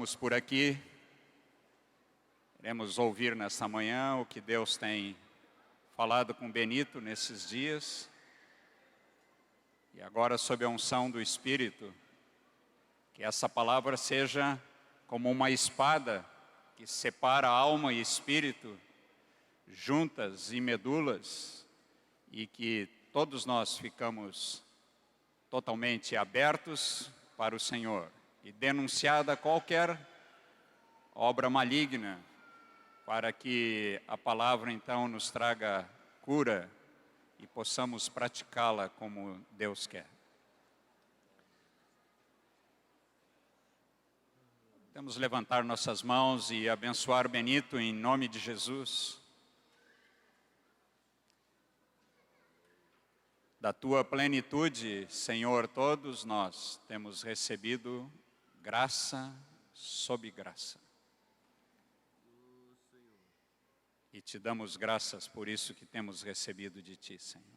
estamos por aqui, iremos ouvir nesta manhã o que Deus tem falado com Benito nesses dias. E agora, sob a unção do Espírito, que essa palavra seja como uma espada que separa alma e espírito, juntas e medulas, e que todos nós ficamos totalmente abertos para o Senhor. E denunciada qualquer obra maligna, para que a palavra então nos traga cura e possamos praticá-la como Deus quer. Vamos levantar nossas mãos e abençoar Benito em nome de Jesus. Da tua plenitude, Senhor, todos nós temos recebido graça sob graça. E te damos graças por isso que temos recebido de ti, Senhor.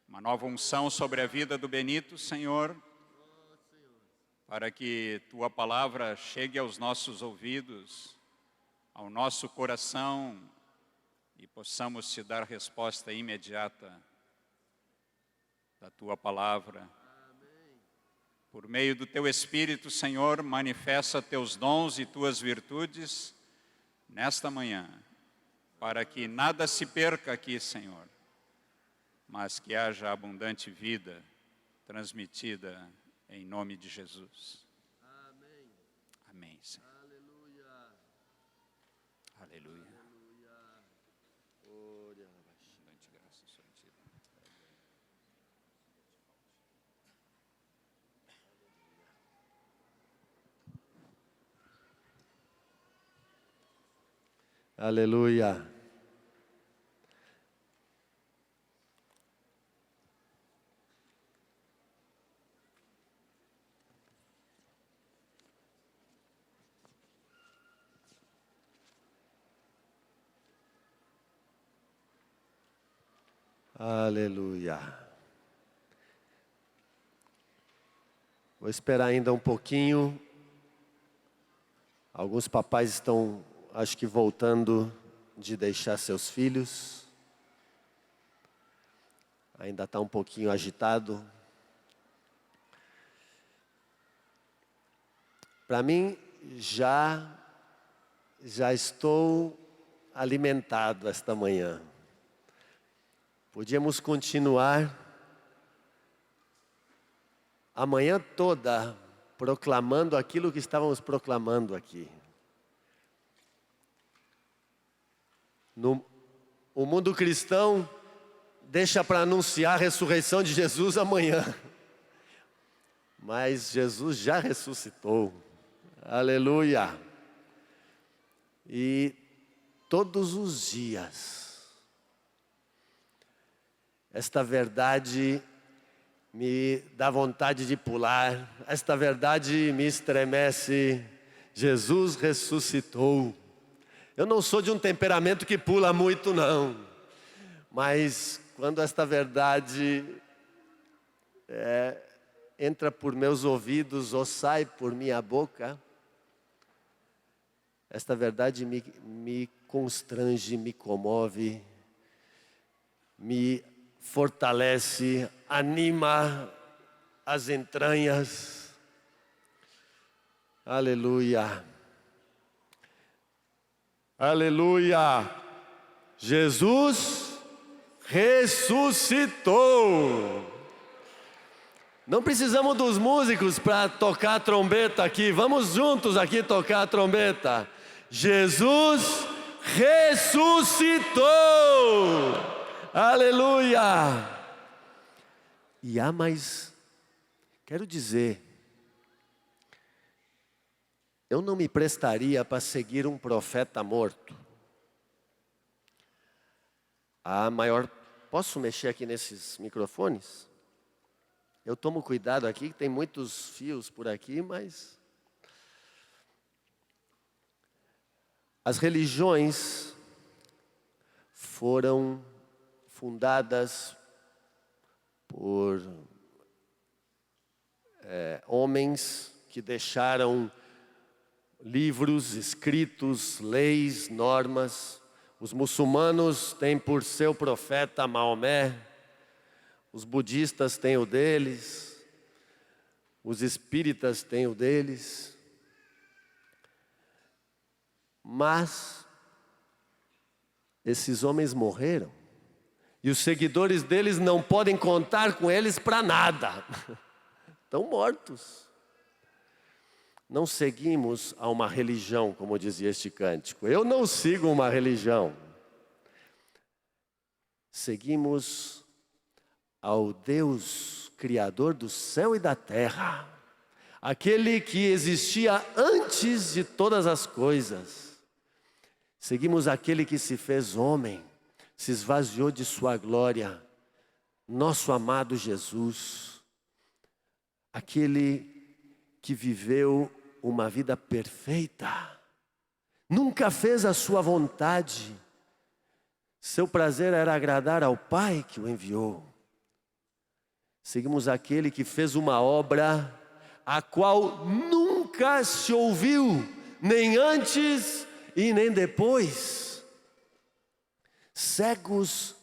Uma nova unção sobre a vida do Benito, Senhor, para que tua palavra chegue aos nossos ouvidos, ao nosso coração, e possamos te dar resposta imediata da tua palavra. Por meio do teu Espírito, Senhor, manifesta teus dons e tuas virtudes nesta manhã, para que nada se perca aqui, Senhor, mas que haja abundante vida transmitida em nome de Jesus. Amém. Amém, Senhor. Aleluia. Aleluia. Aleluia. Abundante graça sobre ti. Aleluia. Aleluia. Vou esperar ainda um pouquinho. Alguns papais estão, acho que, voltando de deixar seus filhos. Ainda está um pouquinho agitado. Para mim, já estou alimentado esta manhã. Podíamos continuar a manhã toda proclamando aquilo que estávamos proclamando aqui. O mundo cristão deixa para anunciar a ressurreição de Jesus amanhã. Mas Jesus já ressuscitou. Aleluia. E todos os dias, esta verdade me dá vontade de pular, esta verdade me estremece. Jesus ressuscitou. Eu não sou de um temperamento que pula muito, não. Mas quando esta verdade entra por meus ouvidos ou sai por minha boca, esta verdade me constrange, me comove, me fortalece, anima as entranhas. Aleluia. Aleluia. Jesus ressuscitou. Não precisamos dos músicos para tocar a trombeta aqui. Vamos juntos aqui tocar a trombeta. Jesus ressuscitou. Aleluia! E há mais, quero dizer, eu não me prestaria para seguir um profeta morto. Posso mexer aqui nesses microfones? Eu tomo cuidado aqui, tem muitos fios por aqui, mas as religiões foram fundadas por homens que que deixaram livros escritos, leis, normas. Os muçulmanos têm por seu profeta Maomé, os budistas têm o deles, os espíritas têm o deles. Mas esses homens morreram e os seguidores deles não podem contar com eles para nada. Estão mortos. Não seguimos a uma religião, como dizia este cântico. Eu não sigo uma religião. Seguimos ao Deus Criador do céu e da terra. Aquele que existia antes de todas as coisas. Seguimos aquele que se fez homem, se esvaziou de sua glória. Nosso amado Jesus. Aquele que viveu uma vida perfeita, nunca fez a sua vontade, seu prazer era agradar ao Pai que o enviou. Seguimos aquele que fez uma obra a qual nunca se ouviu, nem antes e nem depois. Cegos,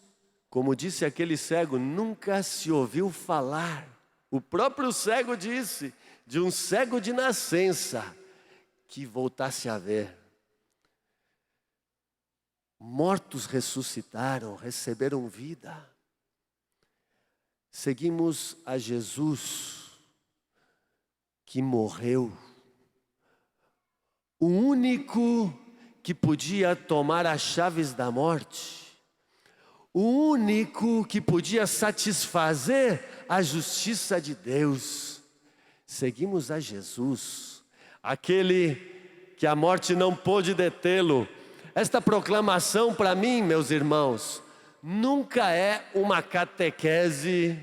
como disse aquele cego, nunca se ouviu falar. O próprio cego disse, de um cego de nascença, que voltasse a ver. Mortos ressuscitaram, receberam vida. Seguimos a Jesus, que morreu. O único que podia tomar as chaves da morte. O único que podia satisfazer a justiça de Deus. Seguimos a Jesus, aquele que a morte não pôde detê-lo. Esta proclamação para mim, meus irmãos, nunca é uma catequese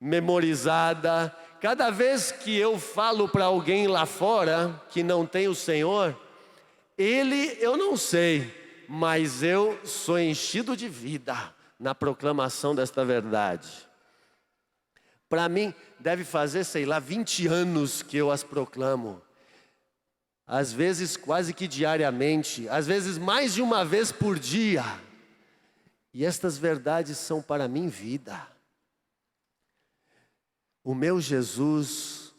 memorizada. Cada vez que eu falo para alguém lá fora que não tem o Senhor, eu não sei, mas eu sou enchido de vida na proclamação desta verdade. Para mim, deve fazer, 20 anos que eu as proclamo. Às vezes quase que diariamente, às vezes mais de uma vez por dia. E estas verdades são para mim vida. O meu Jesus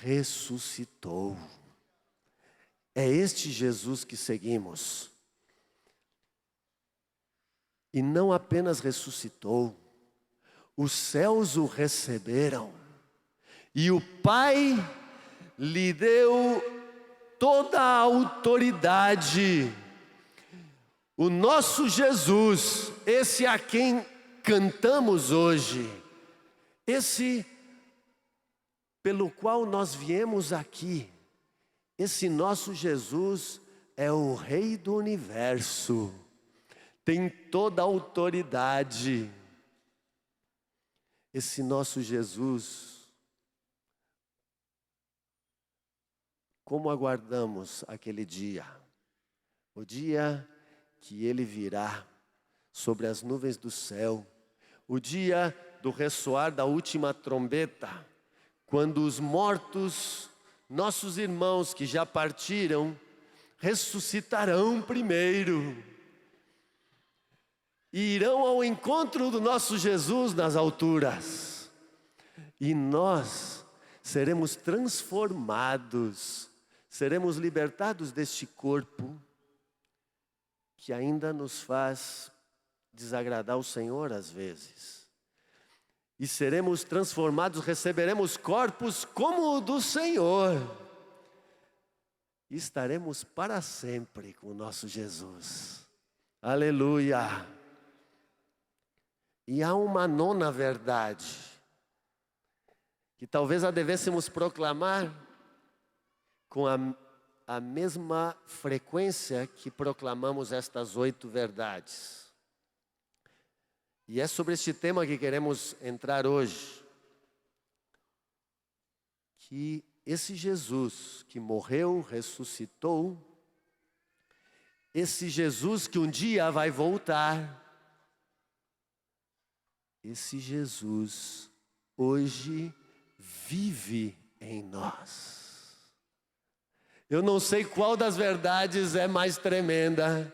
ressuscitou. É este Jesus que seguimos. E não apenas ressuscitou, os céus o receberam, e o Pai lhe deu toda a autoridade. O nosso Jesus, esse a quem cantamos hoje, esse pelo qual nós viemos aqui, esse nosso Jesus é o Rei do Universo, tem toda a autoridade. Esse nosso Jesus, como aguardamos aquele dia? O dia que Ele virá sobre as nuvens do céu, o dia do ressoar da última trombeta, quando os mortos, nossos irmãos que já partiram, ressuscitarão primeiro. E irão ao encontro do nosso Jesus nas alturas. E nós seremos transformados, seremos libertados deste corpo que ainda nos faz desagradar o Senhor às vezes. E seremos transformados, receberemos corpos como o do Senhor. E estaremos para sempre com o nosso Jesus. Aleluia! E há uma nona verdade, que talvez a devêssemos proclamar com a mesma frequência que proclamamos estas 8 verdades. E é sobre este tema que queremos entrar hoje. Que esse Jesus que morreu, ressuscitou, esse Jesus que um dia vai voltar, esse Jesus hoje vive em nós. Eu não sei qual das verdades é mais tremenda,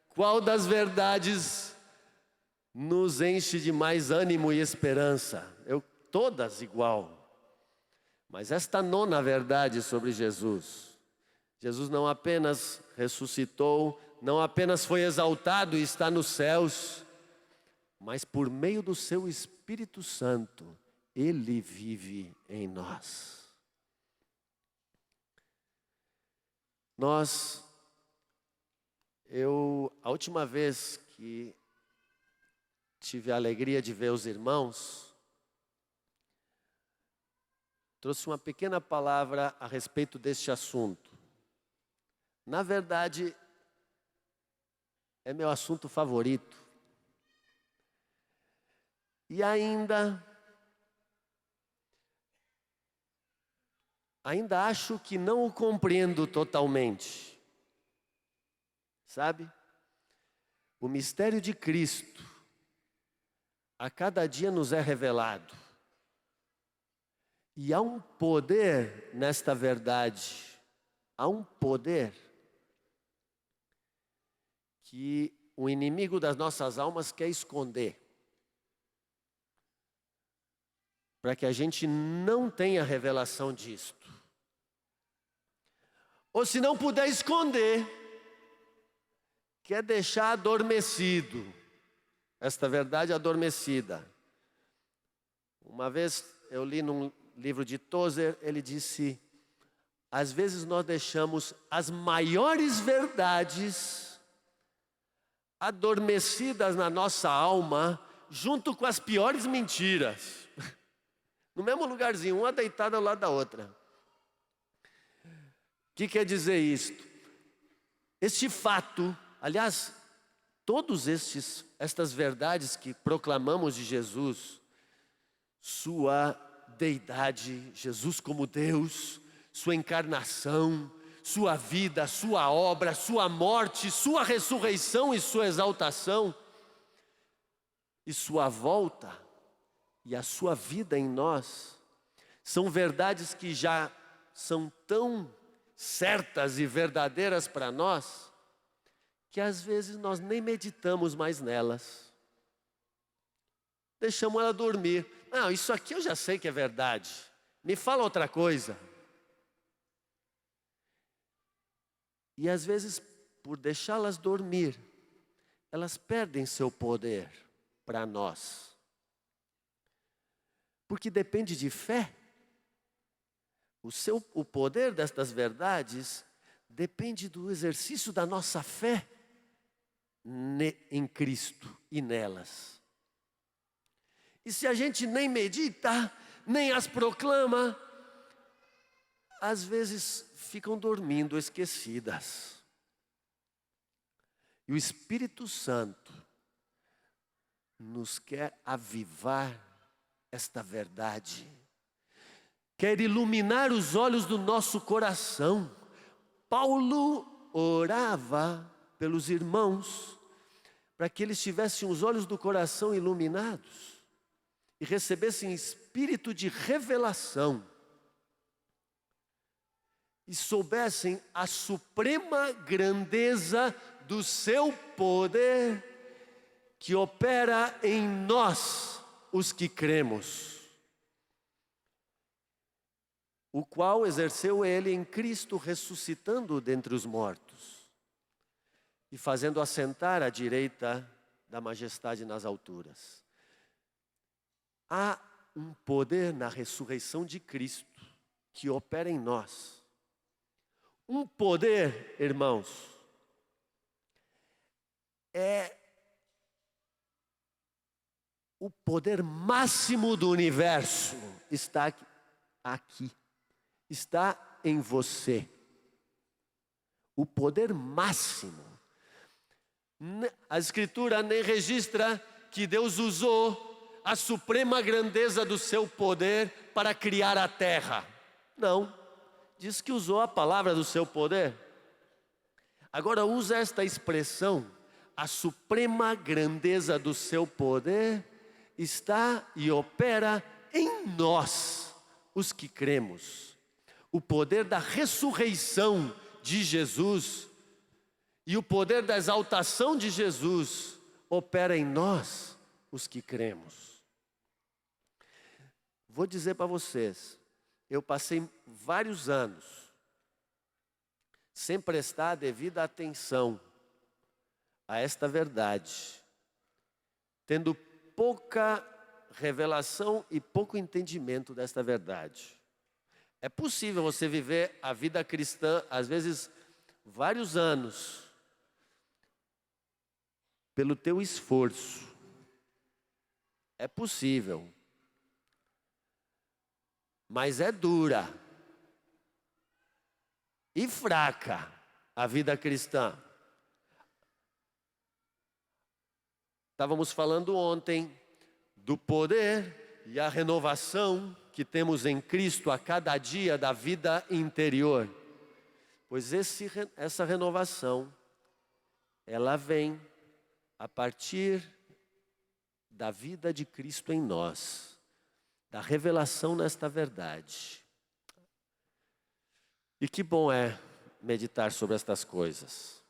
qual das verdades nos enche de mais ânimo e esperança. Todas igual. Mas esta nona verdade sobre Jesus. Jesus não apenas ressuscitou, não apenas foi exaltado e está nos céus, mas por meio do seu Espírito Santo, Ele vive em nós. A última vez que tive a alegria de ver os irmãos, trouxe uma pequena palavra a respeito deste assunto. Na verdade, é meu assunto favorito. E ainda acho que não o compreendo totalmente. Sabe? O mistério de Cristo, a cada dia nos é revelado. E há um poder nesta verdade, há um poder que o inimigo das nossas almas quer esconder, para que a gente não tenha revelação disto. Ou se não puder esconder, quer deixar adormecido, esta verdade adormecida. Uma vez eu li num livro de Tozer, ele disse: às vezes nós deixamos as maiores verdades adormecidas na nossa alma, junto com as piores mentiras, no mesmo lugarzinho, uma deitada ao lado da outra. O que quer dizer isto? Este fato, aliás, todas estas verdades que proclamamos de Jesus, sua deidade, Jesus como Deus, sua encarnação, sua vida, sua obra, sua morte, sua ressurreição e sua exaltação, e sua volta, e a sua vida em nós, são verdades que já são tão certas e verdadeiras para nós, que às vezes nós nem meditamos mais nelas. Deixamos ela dormir. Não, isso aqui eu já sei que é verdade. Me fala outra coisa. E às vezes, por deixá-las dormir, elas perdem seu poder para nós. Porque depende de fé. O poder destas verdades depende do exercício da nossa fé em Cristo e nelas. E se a gente nem medita, nem as proclama, às vezes ficam dormindo esquecidas. E o Espírito Santo nos quer avivar esta verdade, quer iluminar os olhos do nosso coração. Paulo orava pelos irmãos para que eles tivessem os olhos do coração iluminados e recebessem espírito de revelação e soubessem a suprema grandeza do seu poder que opera em nós, os que cremos, o qual exerceu ele em Cristo, ressuscitando dentre os mortos e fazendo assentar à direita da majestade nas alturas. Há um poder na ressurreição de Cristo que opera em nós. Um poder, irmãos, é o poder máximo do universo. Está aqui. Está em você. O poder máximo. A Escritura nem registra que Deus usou a suprema grandeza do seu poder para criar a terra. Não. Diz que usou a palavra do seu poder. Agora usa esta expressão, a suprema grandeza do seu poder está e opera em nós, os que cremos. O poder da ressurreição de Jesus e o poder da exaltação de Jesus opera em nós, os que cremos. Vou dizer para vocês, eu passei vários anos sem prestar a devida atenção a esta verdade, tendo pouca revelação e pouco entendimento desta verdade. É possível você viver a vida cristã, às vezes, vários anos, pelo teu esforço. É possível. Mas é dura e fraca a vida cristã. Estávamos falando ontem do poder e a renovação que temos em Cristo a cada dia da vida interior. Pois essa renovação, ela vem a partir da vida de Cristo em nós, da revelação nesta verdade. E que bom é meditar sobre estas coisas.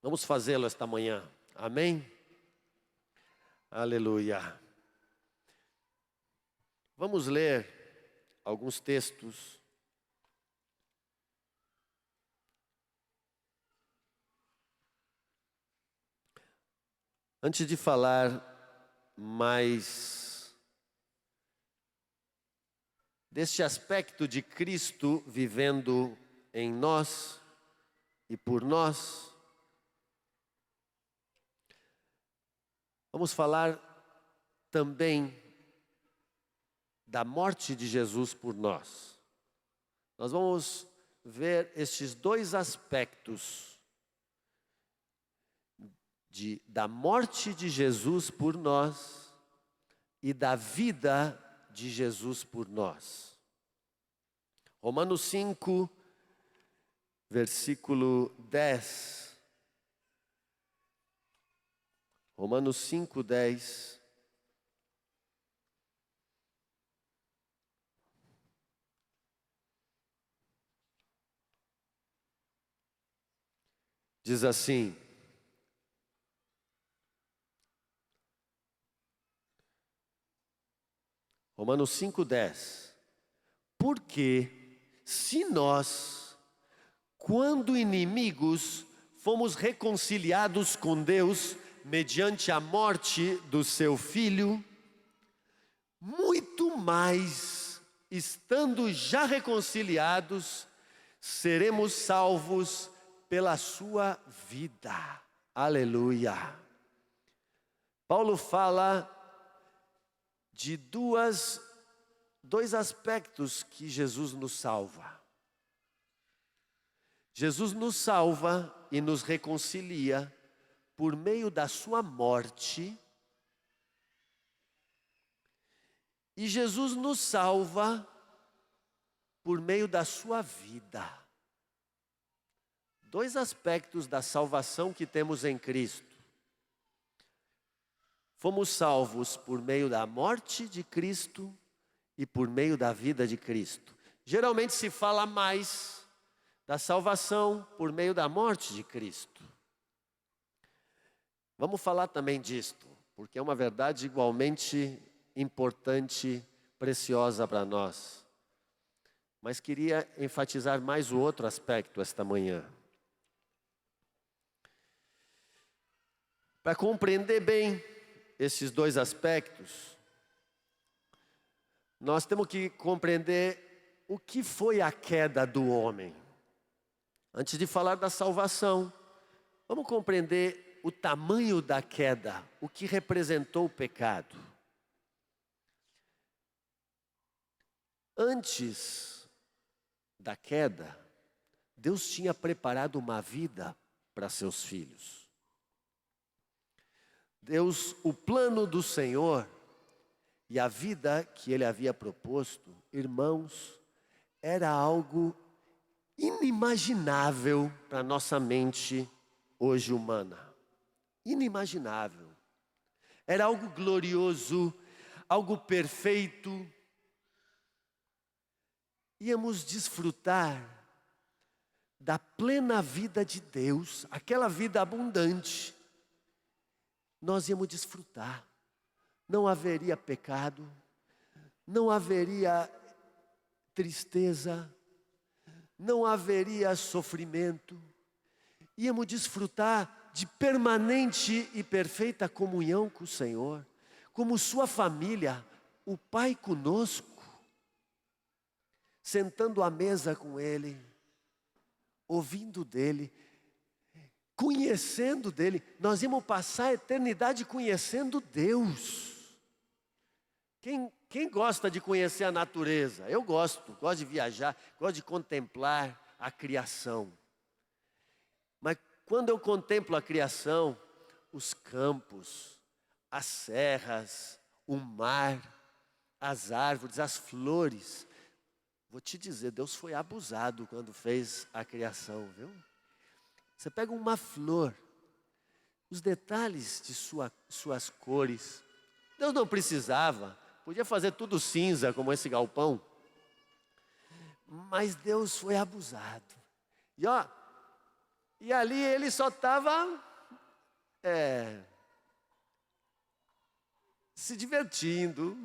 Vamos fazê-lo esta manhã. Amém? Aleluia. Vamos ler alguns textos. Antes de falar mais deste aspecto de Cristo vivendo em nós e por nós, vamos falar também da morte de Jesus por nós. Nós vamos ver estes dois aspectos da morte de Jesus por nós e da vida de Jesus por nós. Romanos 5, versículo 10. Romanos 5, 10. Diz assim: Romanos 5,10. Porque se nós, quando inimigos, fomos reconciliados com Deus mediante a morte do seu Filho, muito mais, estando já reconciliados, seremos salvos pela sua vida. Aleluia. Paulo fala de dois aspectos que Jesus nos salva. Jesus nos salva e nos reconcilia por meio da sua morte. E Jesus nos salva por meio da sua vida. Dois aspectos da salvação que temos em Cristo. Fomos salvos por meio da morte de Cristo e por meio da vida de Cristo. Geralmente se fala mais da salvação por meio da morte de Cristo. Vamos falar também disto, porque é uma verdade igualmente importante, preciosa para nós. Mas queria enfatizar mais o outro aspecto esta manhã. Para compreender bem esses dois aspectos, nós temos que compreender o que foi a queda do homem. Antes de falar da salvação, vamos compreender o tamanho da queda, o que representou o pecado. Antes da queda, Deus tinha preparado uma vida para seus filhos. Deus, o plano do Senhor e a vida que Ele havia proposto, irmãos, era algo inimaginável para a nossa mente hoje humana. Inimaginável. Era algo glorioso, algo perfeito. íamos desfrutar da plena vida de Deus, aquela vida abundante. Nós íamos desfrutar. Não haveria pecado, não haveria tristeza, não haveria sofrimento. Íamos desfrutar de permanente e perfeita comunhão com o Senhor, como sua família, o Pai conosco, sentando à mesa com Ele, ouvindo dEle, conhecendo dEle. Nós íamos passar a eternidade conhecendo Deus. Quem gosta de conhecer a natureza? Eu gosto de viajar, gosto de contemplar a criação. Mas quando eu contemplo a criação, os campos, as serras, o mar, as árvores, as flores, vou te dizer, Deus foi abusado quando fez a criação, viu? Você pega uma flor, os detalhes de suas cores. Deus não precisava, podia fazer tudo cinza como esse galpão. Mas Deus foi abusado. E ali ele só estava se divertindo,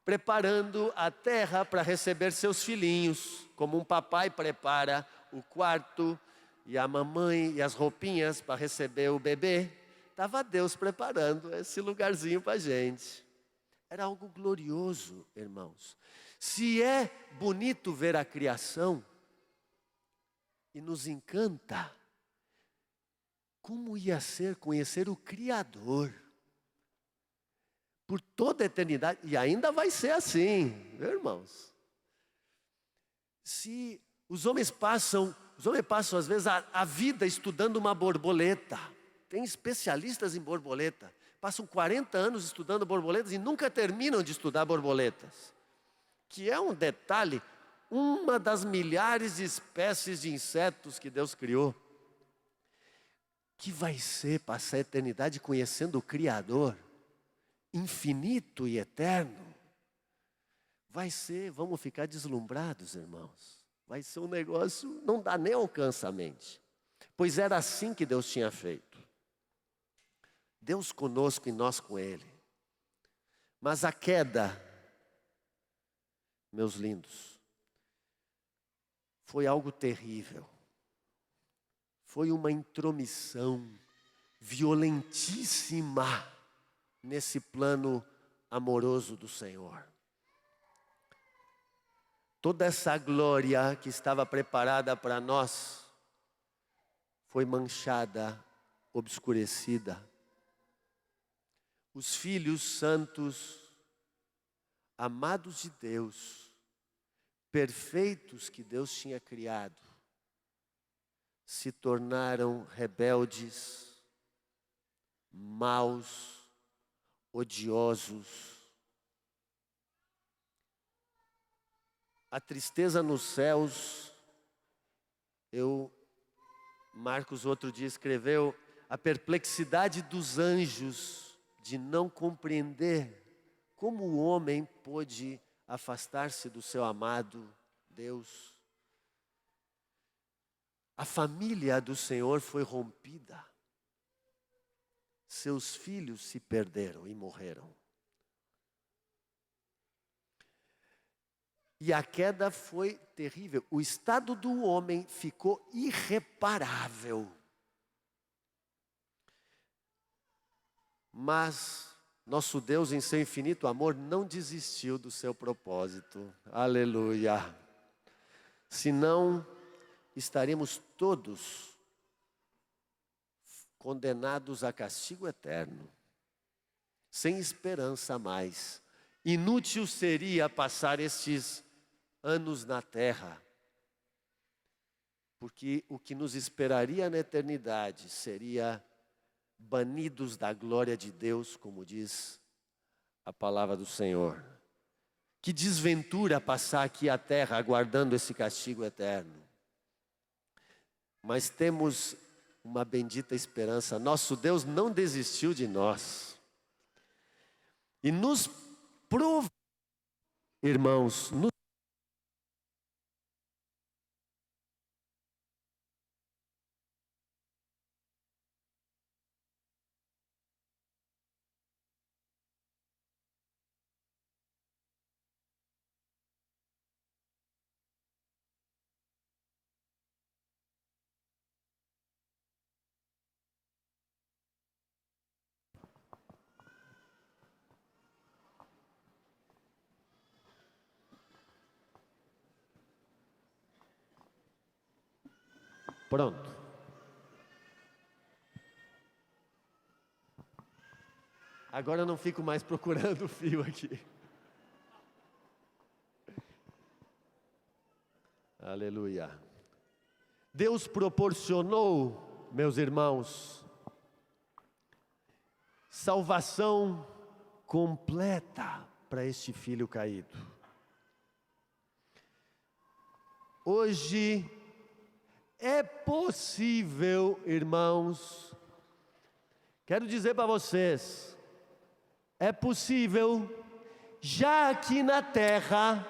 preparando a terra para receber seus filhinhos, como um papai prepara o quarto e a mamãe e as roupinhas para receber o bebê. Estava Deus preparando esse lugarzinho para a gente. Era algo glorioso, irmãos. Se é bonito ver a criação e nos encanta, como ia ser conhecer o Criador por toda a eternidade? E ainda vai ser assim, viu, irmãos? Se os homens passam às vezes a vida estudando uma borboleta. Tem especialistas em borboleta. Passam 40 anos estudando borboletas e nunca terminam de estudar borboletas. Que é um detalhe, uma das milhares de espécies de insetos que Deus criou. Que vai ser passar a eternidade conhecendo o Criador, infinito e eterno. Vamos ficar deslumbrados, irmãos. Vai ser um negócio, não dá nem alcance à mente. Pois era assim que Deus tinha feito. Deus conosco e nós com Ele. Mas a queda, meus lindos, foi algo terrível. Foi uma intromissão violentíssima nesse plano amoroso do Senhor. Toda essa glória que estava preparada para nós foi manchada, obscurecida. Os filhos santos, amados de Deus, perfeitos que Deus tinha criado, se tornaram rebeldes, maus, odiosos. A tristeza nos céus, Marcos outro dia escreveu, a perplexidade dos anjos de não compreender como o homem pôde afastar-se do seu amado Deus. A família do Senhor foi rompida. Seus filhos se perderam e morreram. E a queda foi terrível. O estado do homem ficou irreparável. Mas nosso Deus, em seu infinito amor, não desistiu do seu propósito. Aleluia. Senão, estaremos todos condenados a castigo eterno, sem esperança mais. Inútil seria passar estes anos na terra, porque o que nos esperaria na eternidade seria banidos da glória de Deus, como diz a palavra do Senhor. Que desventura passar aqui a terra aguardando esse castigo eterno. Mas temos uma bendita esperança. Nosso Deus não desistiu de nós. E nos prova, irmãos, Pronto. Agora eu não fico mais procurando o fio aqui. Aleluia. Deus proporcionou, meus irmãos, salvação completa para este filho caído. Hoje é possível, irmãos, quero dizer para vocês, é possível, já aqui na terra,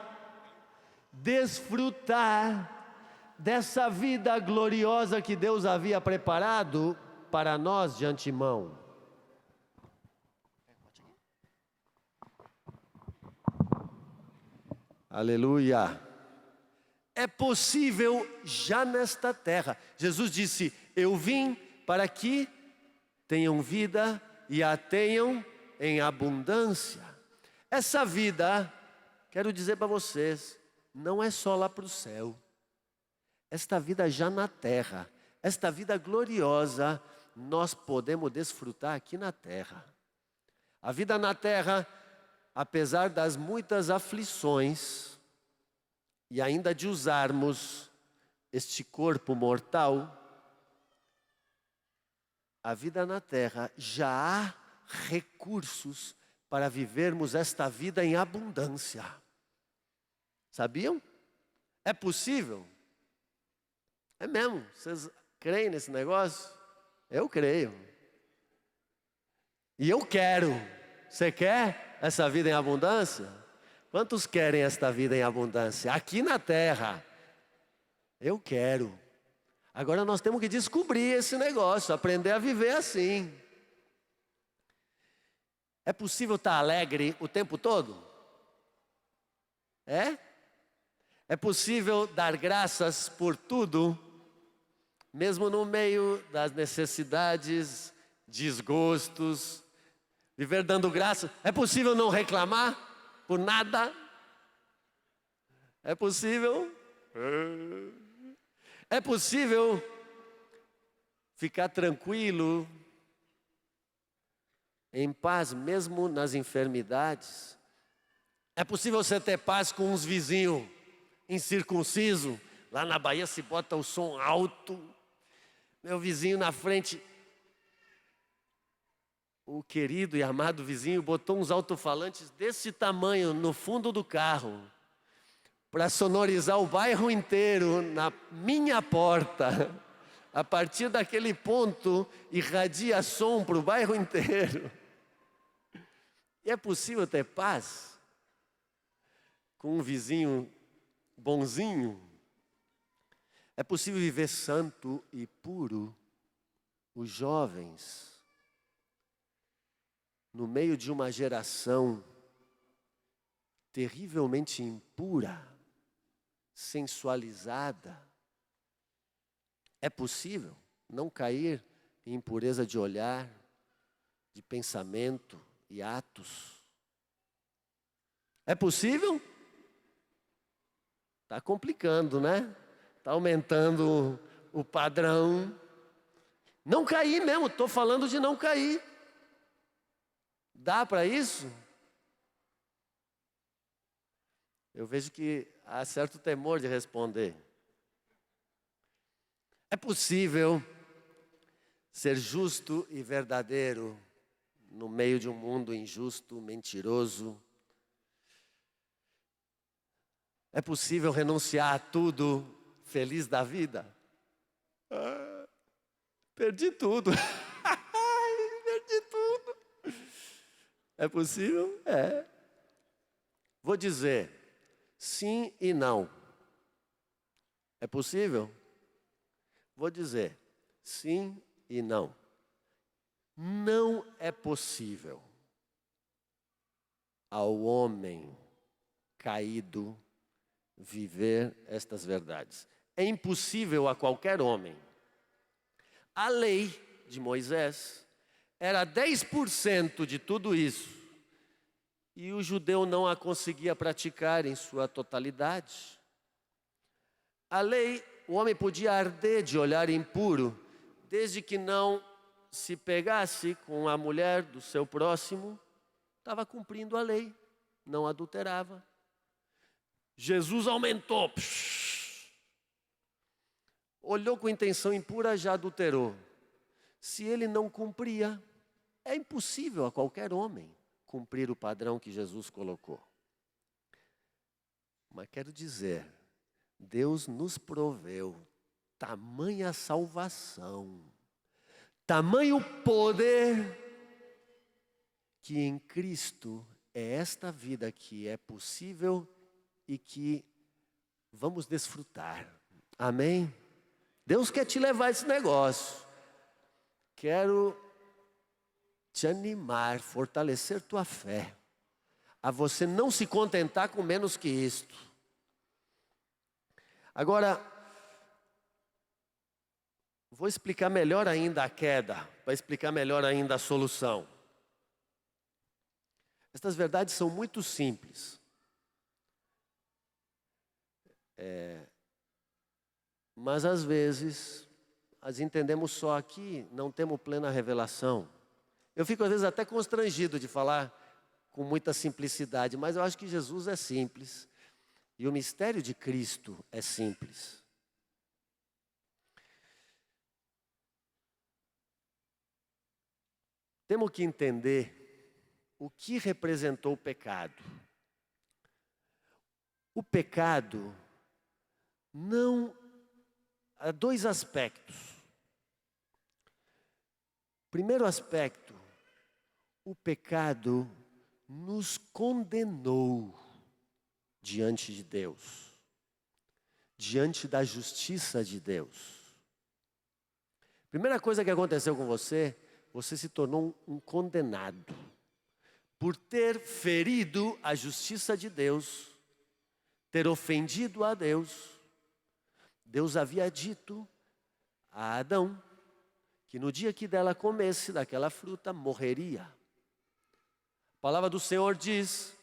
desfrutar dessa vida gloriosa que Deus havia preparado para nós de antemão. Aleluia. É possível já nesta terra. Jesus disse: eu vim para que tenham vida e a tenham em abundância. Essa vida, quero dizer para vocês, não é só lá para o céu. Esta vida já na terra, esta vida gloriosa, nós podemos desfrutar aqui na terra. A vida na terra, apesar das muitas aflições, e ainda de usarmos este corpo mortal, a vida na terra já há recursos para vivermos esta vida em abundância. Sabiam? É possível? É mesmo? Vocês creem nesse negócio? Eu creio. E eu quero. Você quer essa vida em abundância? Quantos querem esta vida em abundância? Aqui na terra. Eu quero. Agora nós temos que descobrir esse negócio, aprender a viver assim. É possível estar alegre o tempo todo? É? É possível dar graças por tudo, mesmo no meio das necessidades, desgostos, viver dando graças? É possível não reclamar por nada? É possível? É possível ficar tranquilo, em paz, mesmo nas enfermidades? É possível você ter paz com uns vizinhos incircuncisos? Lá na Bahia se bota o som alto. Meu vizinho na frente, o querido e amado vizinho, botou uns alto-falantes desse tamanho no fundo do carro, para sonorizar o bairro inteiro na minha porta. A partir daquele ponto, irradia som para o bairro inteiro. E é possível ter paz com um vizinho bonzinho? É possível viver santo e puro? Os jovens, no meio de uma geração terrivelmente impura, sensualizada, é possível não cair em impureza de olhar, de pensamento e atos? É possível? Está complicando, né? Está aumentando o padrão. Não cair mesmo, estou falando de não cair. Dá para isso? Eu vejo que há certo temor de responder. É possível ser justo e verdadeiro no meio de um mundo injusto, mentiroso? É possível renunciar a tudo, feliz da vida? Perdi tudo. Perdi tudo. É possível? É. Vou dizer sim e não. É possível? Vou dizer sim e não. Não é possível ao homem caído viver estas verdades. É impossível a qualquer homem. A lei de Moisés era 10% de tudo isso, e o judeu não a conseguia praticar em sua totalidade. A lei o homem podia arder de olhar impuro, desde que não se pegasse com a mulher do seu próximo, estava cumprindo a lei, não adulterava. Jesus aumentou. Olhou com intenção impura, já adulterou. Se ele não cumpria, é impossível a qualquer homem cumprir o padrão que Jesus colocou. Mas quero dizer, Deus nos proveu tamanha salvação, tamanho poder, que em Cristo é esta vida que é possível e que vamos desfrutar. Amém? Deus quer te levar a esse negócio. Quero te animar, fortalecer tua fé, a você não se contentar com menos que isto. Agora, vou explicar melhor ainda a queda, para explicar melhor ainda a solução. Estas verdades são muito simples. Mas às vezes, as entendemos só aqui, não temos plena revelação. Eu fico às vezes até constrangido de falar com muita simplicidade, mas eu acho que Jesus é simples. E o mistério de Cristo é simples. Temos que entender o que representou o pecado. O pecado não... Há dois aspectos. Primeiro aspecto, o pecado nos condenou diante de Deus, diante da justiça de Deus. Primeira coisa que aconteceu com você, você se tornou um condenado por ter ferido a justiça de Deus, ter ofendido a Deus. Deus havia dito a Adão que no dia que dela comesse daquela fruta, morreria. A palavra do Senhor diz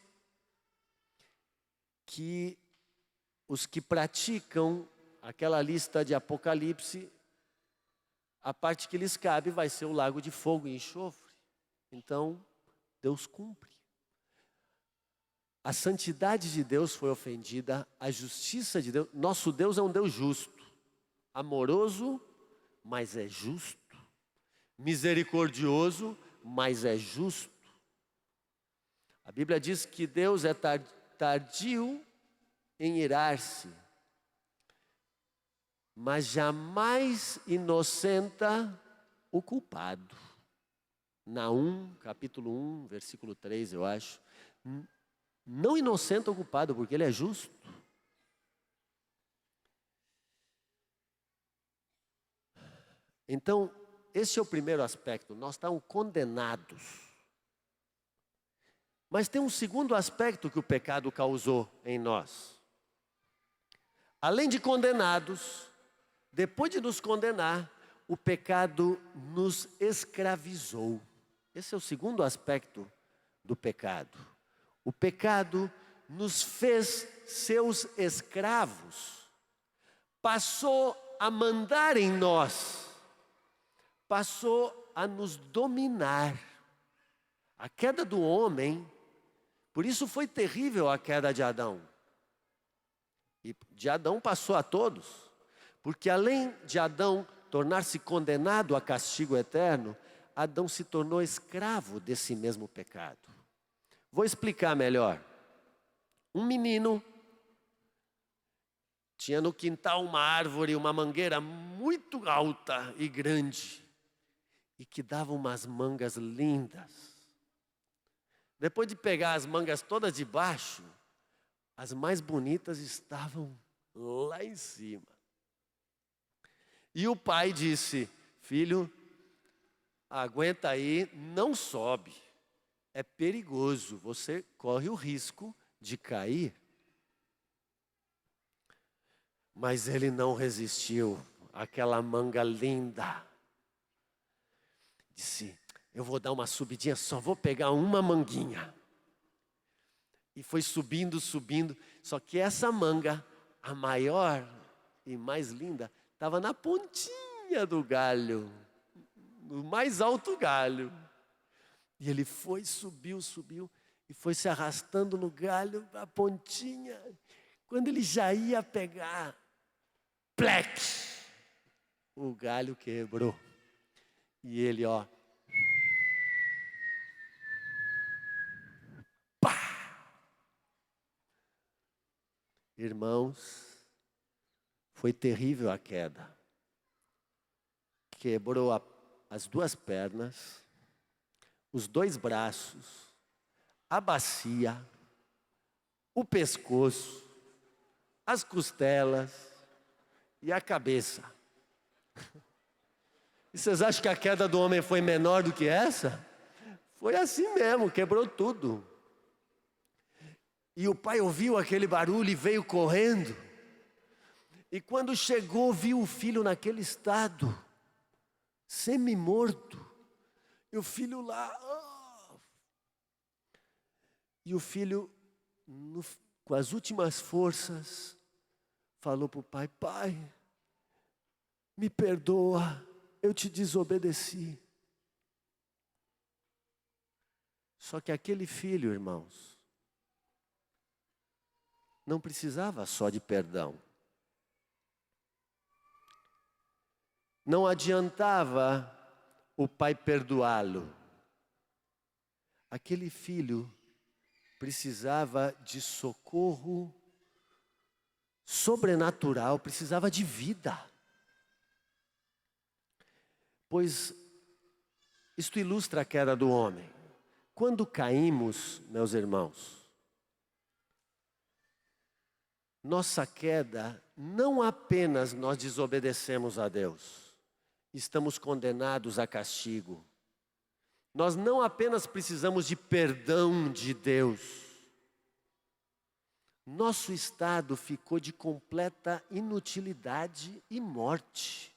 que os que praticam aquela lista de Apocalipse, a parte que lhes cabe vai ser o lago de fogo e enxofre. Então, Deus cumpre. A santidade de Deus foi ofendida, a justiça de Deus. Nosso Deus é um Deus justo, amoroso, mas é justo. Misericordioso, mas é justo. A Bíblia diz que Deus é tardio em irar-se, mas jamais inocenta o culpado. Naum, capítulo 1, versículo 3, eu acho. Não inocenta o culpado, porque ele é justo. Então, esse é o primeiro aspecto. Nós estamos condenados. Mas tem um segundo aspecto que o pecado causou em nós. Além de condenados, depois de nos condenar, o pecado nos escravizou. Esse é o segundo aspecto do pecado. O pecado nos fez seus escravos, passou a mandar em nós, passou a nos dominar. A queda do homem, por isso foi terrível a queda de Adão. E de Adão passou a todos, porque além de Adão tornar-se condenado a castigo eterno, Adão se tornou escravo desse mesmo pecado. Vou explicar melhor. Um menino tinha no quintal uma árvore, uma mangueira muito alta e grande, e que dava umas mangas lindas. Depois de pegar as mangas todas de baixo, as mais bonitas estavam lá em cima. E o pai disse: filho, aguenta aí, não sobe. É perigoso, você corre o risco de cair. Mas ele não resistiu àquela manga linda. Disse: eu vou dar uma subidinha, só vou pegar uma manguinha. E foi subindo, subindo. Só que essa manga, a maior, e mais linda estava na pontinha do galho, no mais alto galho. E ele foi, subiu e foi se arrastando no galho, a pontinha. Quando ele já ia pegar, plec! O galho quebrou. E ele, ó, pá! Irmãos, foi terrível a queda. Quebrou as duas pernas, os dois braços, a bacia, o pescoço, as costelas e a cabeça. E vocês acham que a queda do homem foi menor do que essa? Foi assim mesmo, quebrou tudo. E o pai ouviu aquele barulho e veio correndo. E quando chegou, viu o filho naquele estado, semi-morto. E o filho lá. E o filho, com as últimas forças, falou para o pai: pai, me perdoa, eu te desobedeci. Só que aquele filho, irmãos, não precisava só de perdão. Não adiantava o pai perdoá-lo. Aquele filho precisava de socorro sobrenatural, precisava de vida. Pois isto ilustra a queda do homem. Quando caímos, meus irmãos, nossa queda, não apenas nós desobedecemos a Deus, estamos condenados a castigo. Nós não apenas precisamos de perdão de Deus, nosso estado ficou de completa inutilidade e morte.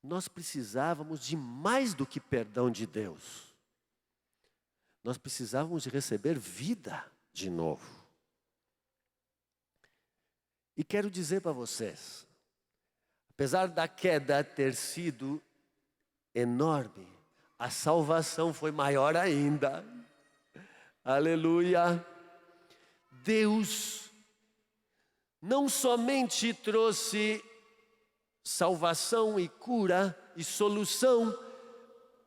Nós precisávamos de mais do que perdão de Deus. Nós precisávamos de receber vida de novo. E quero dizer para vocês, apesar da queda ter sido enorme, a salvação foi maior ainda. Aleluia! Deus não somente trouxe salvação e cura e solução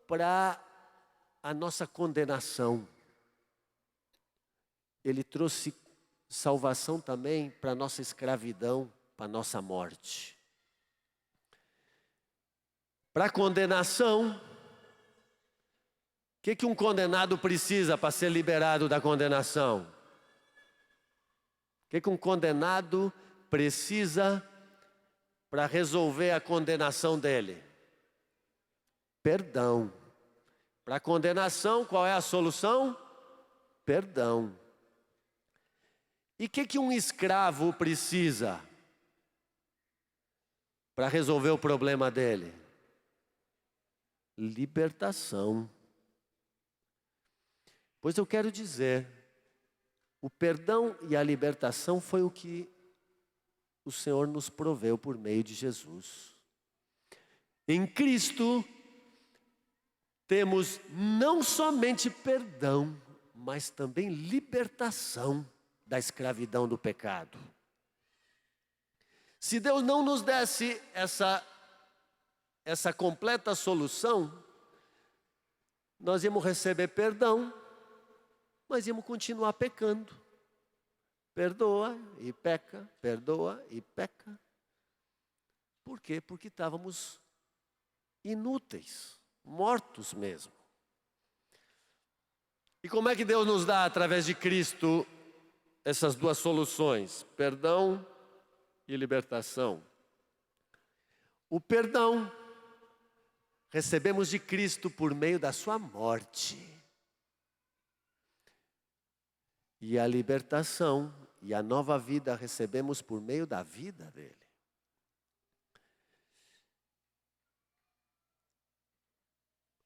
para a nossa condenação. Ele trouxe salvação também para a nossa escravidão, para a nossa morte. Para a condenação, o que um condenado precisa para ser liberado da condenação? O que um condenado precisa para resolver a condenação dele? Perdão. Para a condenação, qual é a solução? Perdão. E o que um escravo precisa para resolver o problema dele? Libertação. Pois eu quero dizer, o perdão e a libertação foi o que o Senhor nos proveu por meio de Jesus. Em Cristo, temos não somente perdão, mas também libertação da escravidão do pecado. Se Deus não nos desse essa completa solução, nós íamos receber perdão, mas íamos continuar pecando. Perdoa e peca, perdoa e peca. Por quê? Porque estávamos inúteis, mortos mesmo. E como é que Deus nos dá, através de Cristo, essas duas soluções? Perdão e libertação. O perdão recebemos de Cristo por meio da sua morte. E a libertação e a nova vida recebemos por meio da vida dele.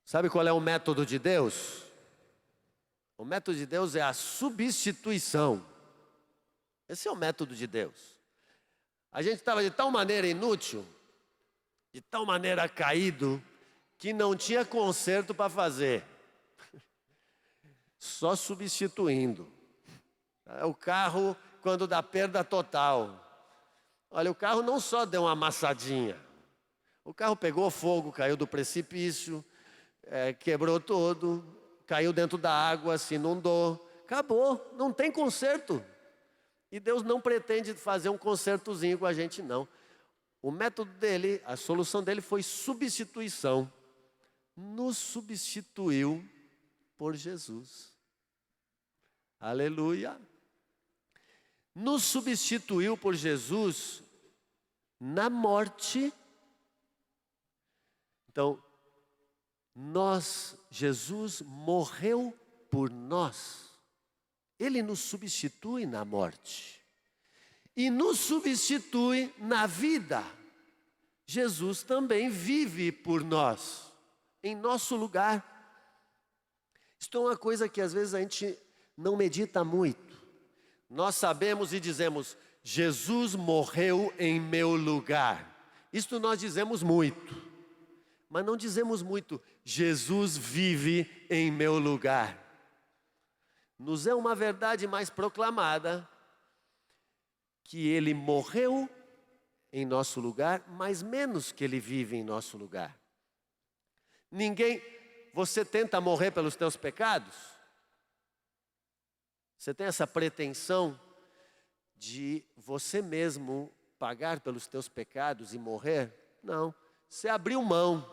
Sabe qual é o método de Deus? O método de Deus é a substituição. Esse é o método de Deus. A gente estava de tal maneira inútil, de tal maneira caído, que não tinha conserto para fazer. Só substituindo. O carro, quando dá perda total. Olha, o carro não só deu uma amassadinha. O carro pegou fogo, caiu do precipício, quebrou todo, caiu dentro da água, se inundou. Acabou, não tem conserto. E Deus não pretende fazer um consertozinho com a gente, não. O método dele, a solução dele foi substituição. Nos substituiu por Jesus. Aleluia. Nos substituiu por Jesus na morte. Então, Jesus morreu por nós. Ele nos substitui na morte. E nos substitui na vida. Jesus também vive por nós, em nosso lugar. Isto é uma coisa que às vezes a gente não medita muito. Nós sabemos e dizemos, Jesus morreu em meu lugar. Isto nós dizemos muito. Mas não dizemos muito, Jesus vive em meu lugar. Nos é uma verdade mais proclamada, que Ele morreu em nosso lugar, mas menos que Ele vive em nosso lugar. Você tenta morrer pelos teus pecados? Você tem essa pretensão de você mesmo pagar pelos teus pecados e morrer? Não, você abriu mão.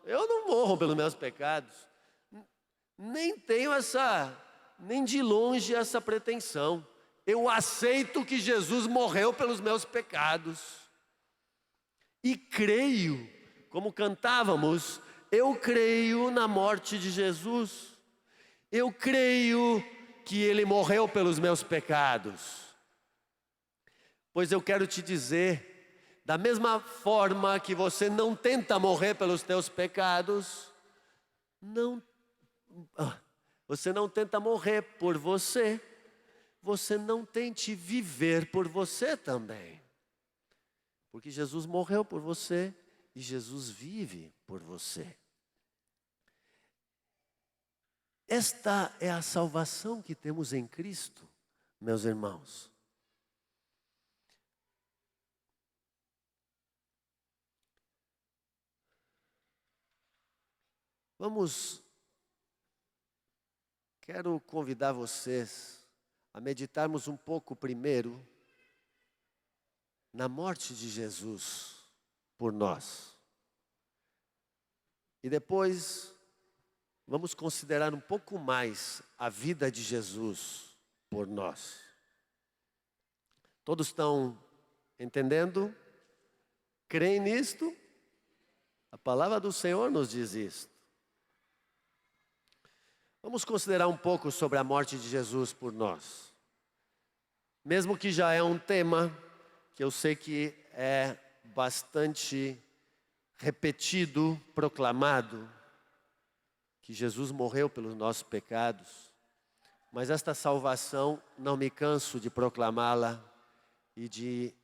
Eu não morro pelos meus pecados. Nem tenho nem de longe essa pretensão. Eu aceito que Jesus morreu pelos meus pecados. E creio, como cantávamos, eu creio na morte de Jesus. Eu creio que Ele morreu pelos meus pecados. Pois eu quero te dizer, da mesma forma que você não tenta morrer pelos teus pecados, você não tenta morrer por você, você não tente viver por você também. Porque Jesus morreu por você e Jesus vive por você. Esta é a salvação que temos em Cristo, meus irmãos. Quero convidar vocês a meditarmos um pouco primeiro na morte de Jesus por nós. E depois vamos considerar um pouco mais a vida de Jesus por nós. Todos estão entendendo? Creem nisto? A palavra do Senhor nos diz isto. Vamos considerar um pouco sobre a morte de Jesus por nós. Mesmo que já é um tema que eu sei que é bastante repetido, proclamado, que Jesus morreu pelos nossos pecados, mas esta salvação não me canso de proclamá-la e de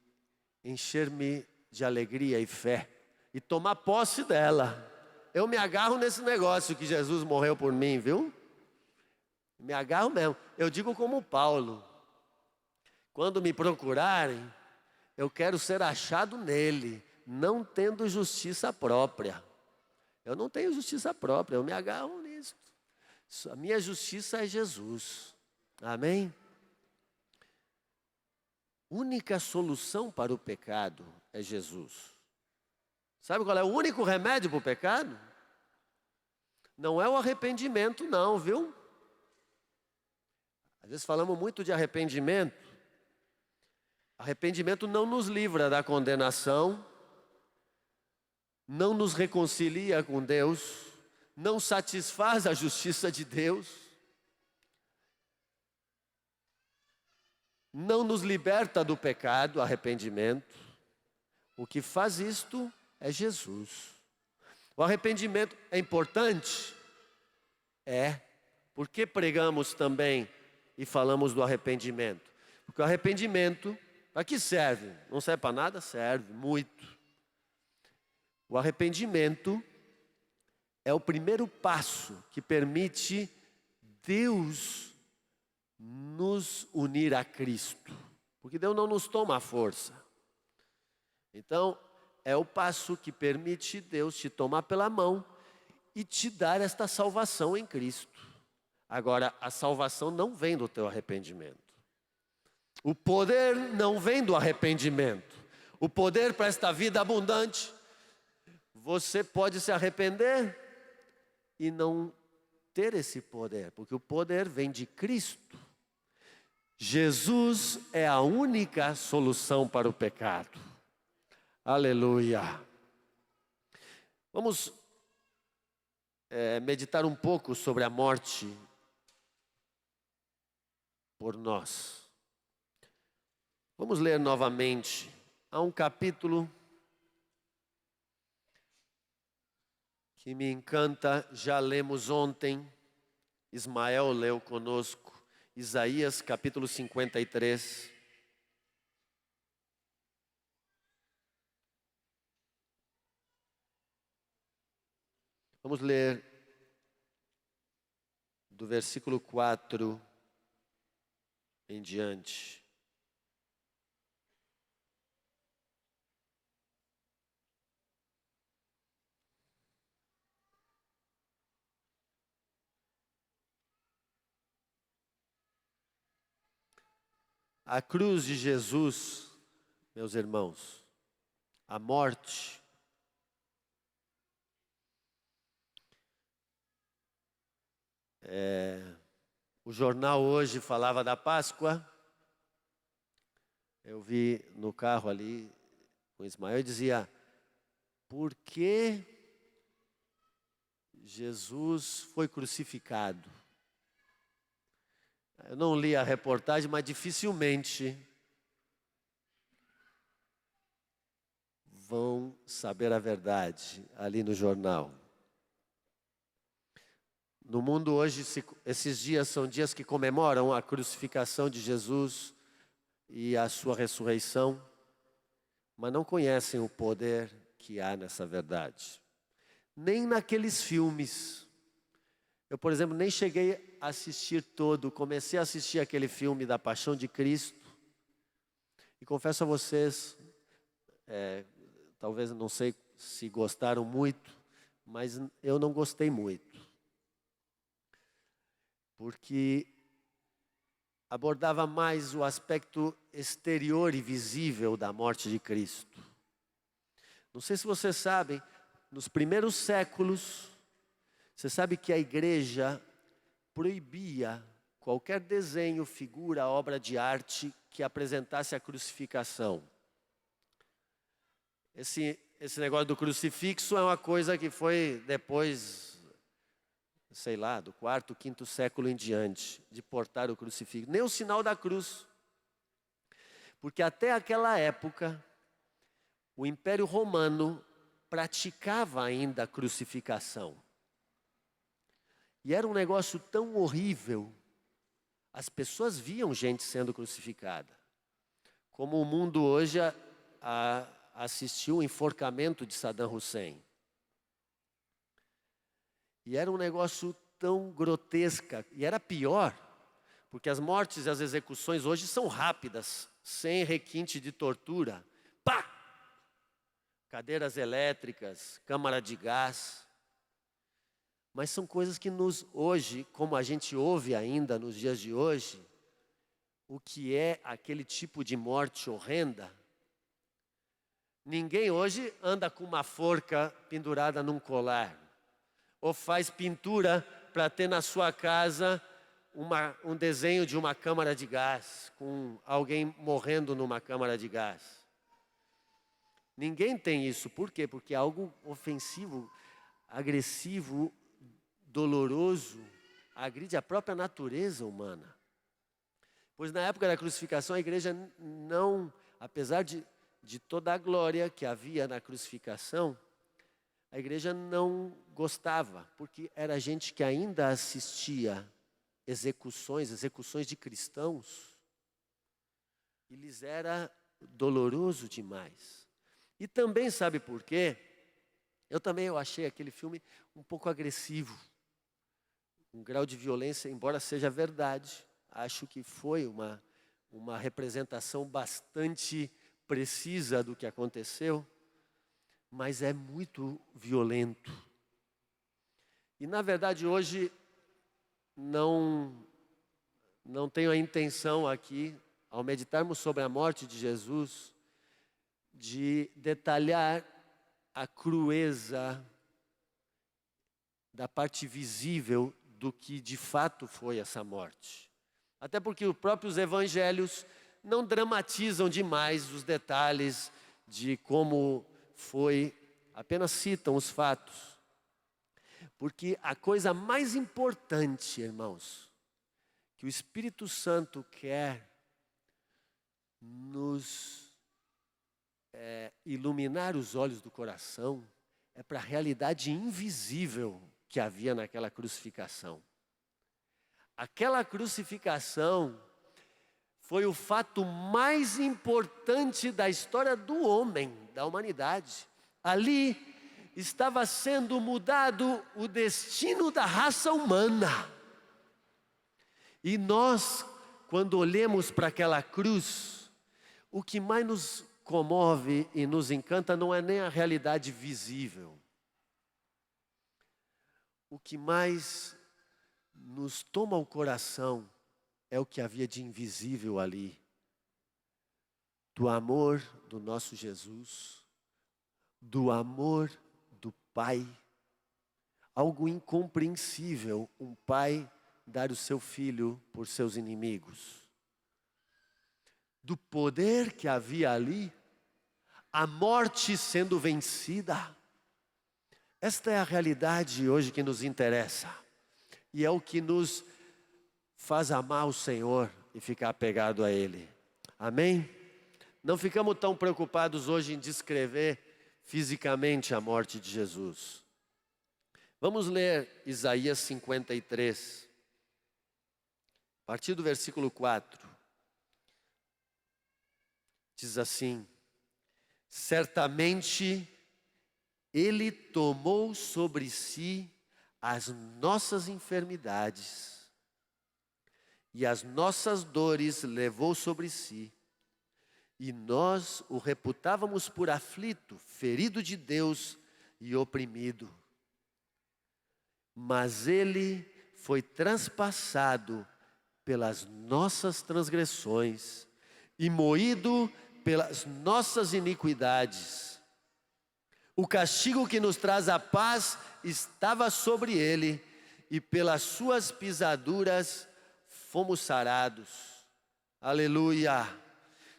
encher-me de alegria e fé e tomar posse dela. Eu me agarro nesse negócio que Jesus morreu por mim, viu? Me agarro mesmo. Eu digo como Paulo, quando me procurarem, eu quero ser achado nele, não tendo justiça própria. Eu não tenho justiça própria, eu me agarro nisso. A minha justiça é Jesus. Amém? Única solução para o pecado é Jesus. Sabe qual é o único remédio para o pecado? Não é o arrependimento não, viu? Às vezes falamos muito de arrependimento. Arrependimento não nos livra da condenação, não nos reconcilia com Deus, não satisfaz a justiça de Deus, não nos liberta do pecado, arrependimento. O que faz isto é Jesus. O arrependimento é importante? É. Por que pregamos também e falamos do arrependimento? Porque o arrependimento Para que serve? Não serve para nada? Serve, muito. O arrependimento é o primeiro passo que permite Deus nos unir a Cristo. Porque Deus não nos toma à força. Então, é o passo que permite Deus te tomar pela mão e te dar esta salvação em Cristo. Agora, a salvação não vem do teu arrependimento. O poder não vem do arrependimento. O poder para esta vida abundante, você pode se arrepender e não ter esse poder, porque o poder vem de Cristo. Jesus é a única solução para o pecado. Aleluia. Vamos meditar um pouco sobre a morte por nós. Vamos ler novamente. Há um capítulo que me encanta, já lemos ontem, Ismael leu conosco, Isaías capítulo 53. Vamos ler do versículo 4 em diante. A cruz de Jesus, meus irmãos, a morte, o jornal hoje falava da Páscoa. Eu vi no carro ali com Ismael e dizia: por que Jesus foi crucificado? Eu não li a reportagem, mas dificilmente vão saber a verdade ali no jornal. No mundo hoje, esses dias são dias que comemoram a crucificação de Jesus e a sua ressurreição, mas não conhecem o poder que há nessa verdade. Nem naqueles filmes. Eu, por exemplo, nem cheguei a assistir todo, comecei a assistir aquele filme da Paixão de Cristo, e confesso a vocês, talvez não sei se gostaram muito, mas eu não gostei muito. Porque abordava mais o aspecto exterior e visível da morte de Cristo. Não sei se vocês sabem, nos primeiros séculos, você sabe que a igreja proibia qualquer desenho, figura, obra de arte que apresentasse a crucificação. Esse negócio do crucifixo é uma coisa que foi depois, sei lá, do quarto, quinto século em diante, de portar o crucifixo. Nem o sinal da cruz. Porque até aquela época, o Império Romano praticava ainda a crucificação. E era um negócio tão horrível, as pessoas viam gente sendo crucificada. Como o mundo hoje assistiu o enforcamento de Saddam Hussein. E era um negócio tão grotesca, e era pior, porque as mortes e as execuções hoje são rápidas, sem requinte de tortura. Pá! Cadeiras elétricas, câmara de gás. Mas são coisas que hoje, como a gente ouve ainda nos dias de hoje, o que é aquele tipo de morte horrenda. Ninguém hoje anda com uma forca pendurada num colar, ou faz pintura para ter na sua casa um desenho de uma câmara de gás, com alguém morrendo numa câmara de gás. Ninguém tem isso. Por quê? Porque é algo ofensivo, agressivo, doloroso, agride a própria natureza humana. Pois na época da crucificação, a igreja não, apesar de toda a glória que havia na crucificação, a igreja não gostava, porque era gente que ainda assistia execuções de cristãos, e lhes era doloroso demais. E também, sabe por quê? Eu achei aquele filme um pouco agressivo. Um grau de violência, embora seja verdade, acho que foi uma representação bastante precisa do que aconteceu, mas é muito violento. E, na verdade, hoje não tenho a intenção aqui, ao meditarmos sobre a morte de Jesus, de detalhar a crueza da parte visível do que de fato foi essa morte. Até porque os próprios evangelhos não dramatizam demais os detalhes de como foi, apenas citam os fatos. Porque a coisa mais importante, irmãos, que o Espírito Santo quer nos iluminar os olhos do coração é para a realidade invisível que havia naquela crucificação. Aquela crucificação foi o fato mais importante da história do homem, da humanidade. Ali estava sendo mudado o destino da raça humana. E nós, quando olhamos para aquela cruz, o que mais nos comove e nos encanta não é nem a realidade visível. O que mais nos toma o coração é o que havia de invisível ali. Do amor do nosso Jesus, do amor do Pai. Algo incompreensível, um pai dar o seu filho por seus inimigos. Do poder que havia ali, a morte sendo vencida. Esta é a realidade hoje que nos interessa. E é o que nos faz amar o Senhor e ficar apegado a Ele. Amém? Não ficamos tão preocupados hoje em descrever fisicamente a morte de Jesus. Vamos ler Isaías 53, a partir do versículo 4. Diz assim: certamente Ele tomou sobre si as nossas enfermidades e as nossas dores levou sobre si. E nós o reputávamos por aflito, ferido de Deus e oprimido. Mas Ele foi transpassado pelas nossas transgressões e moído pelas nossas iniquidades. O castigo que nos traz a paz estava sobre Ele, e pelas suas pisaduras fomos sarados. Aleluia!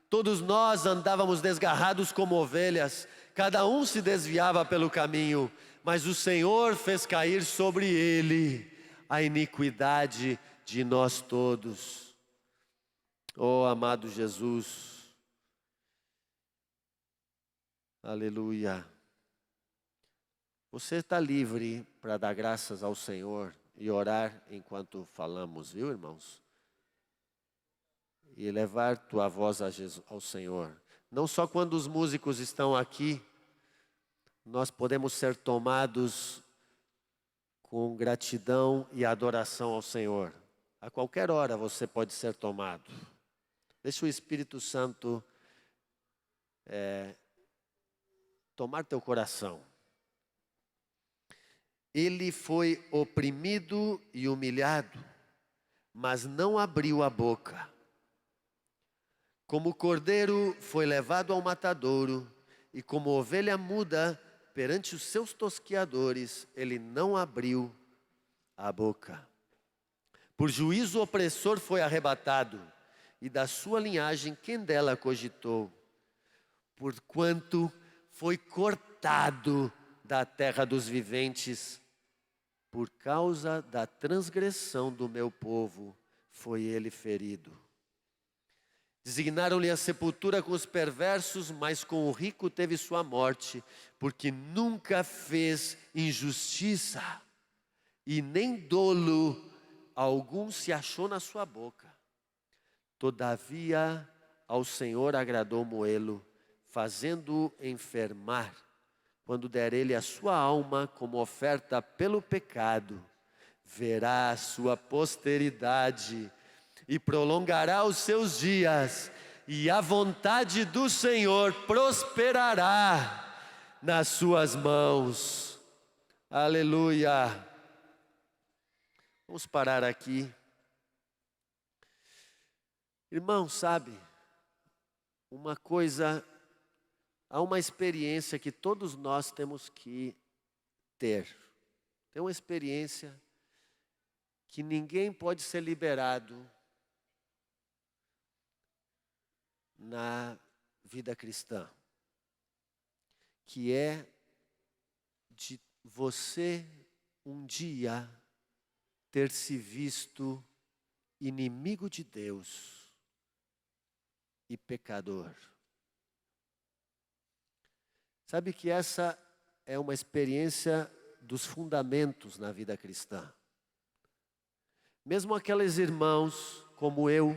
Todos nós andávamos desgarrados como ovelhas, cada um se desviava pelo caminho, mas o Senhor fez cair sobre Ele a iniquidade de nós todos. Oh, amado Jesus, aleluia. Você está livre para dar graças ao Senhor e orar enquanto falamos, viu, irmãos? E elevar tua voz ao Senhor. Não só quando os músicos estão aqui, nós podemos ser tomados com gratidão e adoração ao Senhor. A qualquer hora você pode ser tomado. Deixa o Espírito Santo tomar teu coração. Ele foi oprimido e humilhado, mas não abriu a boca. Como cordeiro foi levado ao matadouro, e como ovelha muda perante os seus tosquiadores, ele não abriu a boca. Por juízo opressor foi arrebatado, e da sua linhagem quem dela cogitou? Porquanto foi cortado da terra dos viventes, por causa da transgressão do meu povo, foi ele ferido. Designaram-lhe a sepultura com os perversos, mas com o rico teve sua morte, porque nunca fez injustiça, e nem dolo algum se achou na sua boca. Todavia ao Senhor agradou moê-lo, fazendo-o enfermar, quando der ele a sua alma como oferta pelo pecado, verá a sua posteridade e prolongará os seus dias, e a vontade do Senhor prosperará nas suas mãos. Aleluia. Vamos parar aqui. Irmão, sabe, uma coisa, há uma experiência que todos nós temos que ter. Tem uma experiência que ninguém pode ser liberado na vida cristã, que é de você um dia ter se visto inimigo de Deus e pecador. Sabe que essa é uma experiência dos fundamentos na vida cristã. Mesmo aqueles irmãos como eu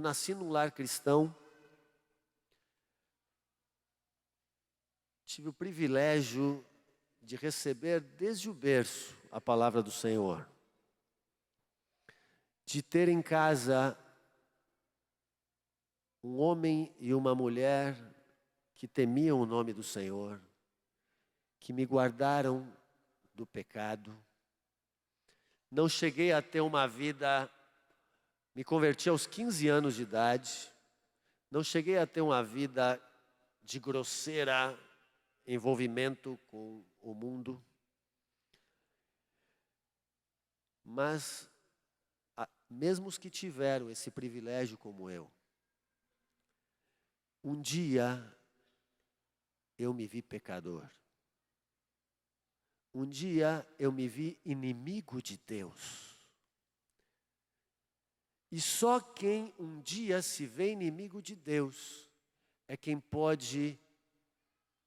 nasci num lar cristão, tive o privilégio de receber desde o berço a palavra do Senhor, de ter em casa um homem e uma mulher que temiam o nome do Senhor, que me guardaram do pecado. Não cheguei a ter uma vida, me converti aos 15 anos de idade, não cheguei a ter uma vida de grosseira envolvimento com o mundo, mas mesmo os que tiveram esse privilégio como eu, um dia eu me vi pecador. Um dia eu me vi inimigo de Deus. E só quem um dia se vê inimigo de Deus é quem pode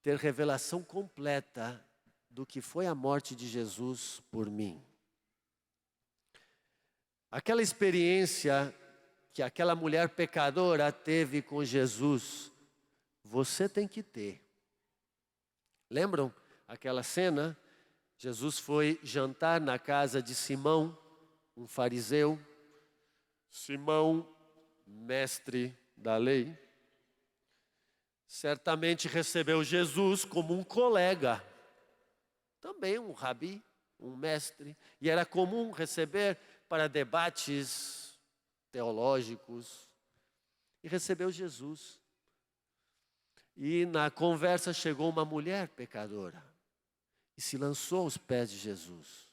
ter revelação completa do que foi a morte de Jesus por mim. Aquela experiência que aquela mulher pecadora teve com Jesus, você tem que ter. Lembram aquela cena? Jesus foi jantar na casa de Simão, um fariseu. Simão, mestre da lei, certamente recebeu Jesus como um colega, também um rabi, um mestre, e era comum receber para debates teológicos, e recebeu Jesus. E na conversa chegou uma mulher pecadora, e se lançou aos pés de Jesus.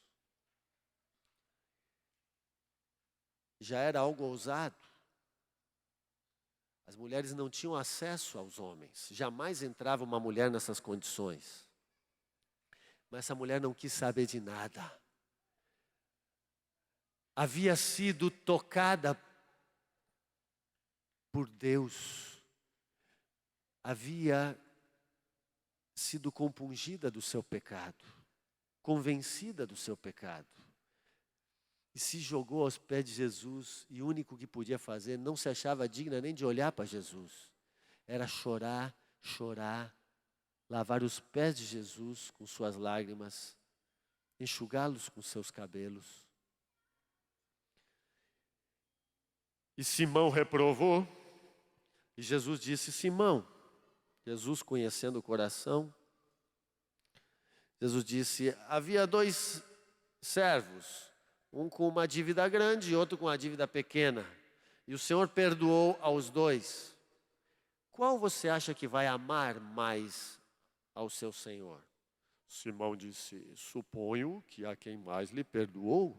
Já era algo ousado. As mulheres não tinham acesso aos homens. Jamais entrava uma mulher nessas condições. Mas essa mulher não quis saber de nada. Havia sido tocada por Deus. Havia sido compungida do seu pecado. Convencida do seu pecado. E se jogou aos pés de Jesus, e o único que podia fazer, não se achava digna nem de olhar para Jesus. Era chorar, chorar, lavar os pés de Jesus com suas lágrimas, enxugá-los com seus cabelos. E Simão reprovou, e Jesus disse: Simão, Jesus conhecendo o coração, Jesus disse: havia 2 servos, um com uma dívida grande e outro com uma dívida pequena. E o Senhor perdoou aos 2. Qual você acha que vai amar mais ao seu Senhor? Simão disse: suponho que a quem mais lhe perdoou.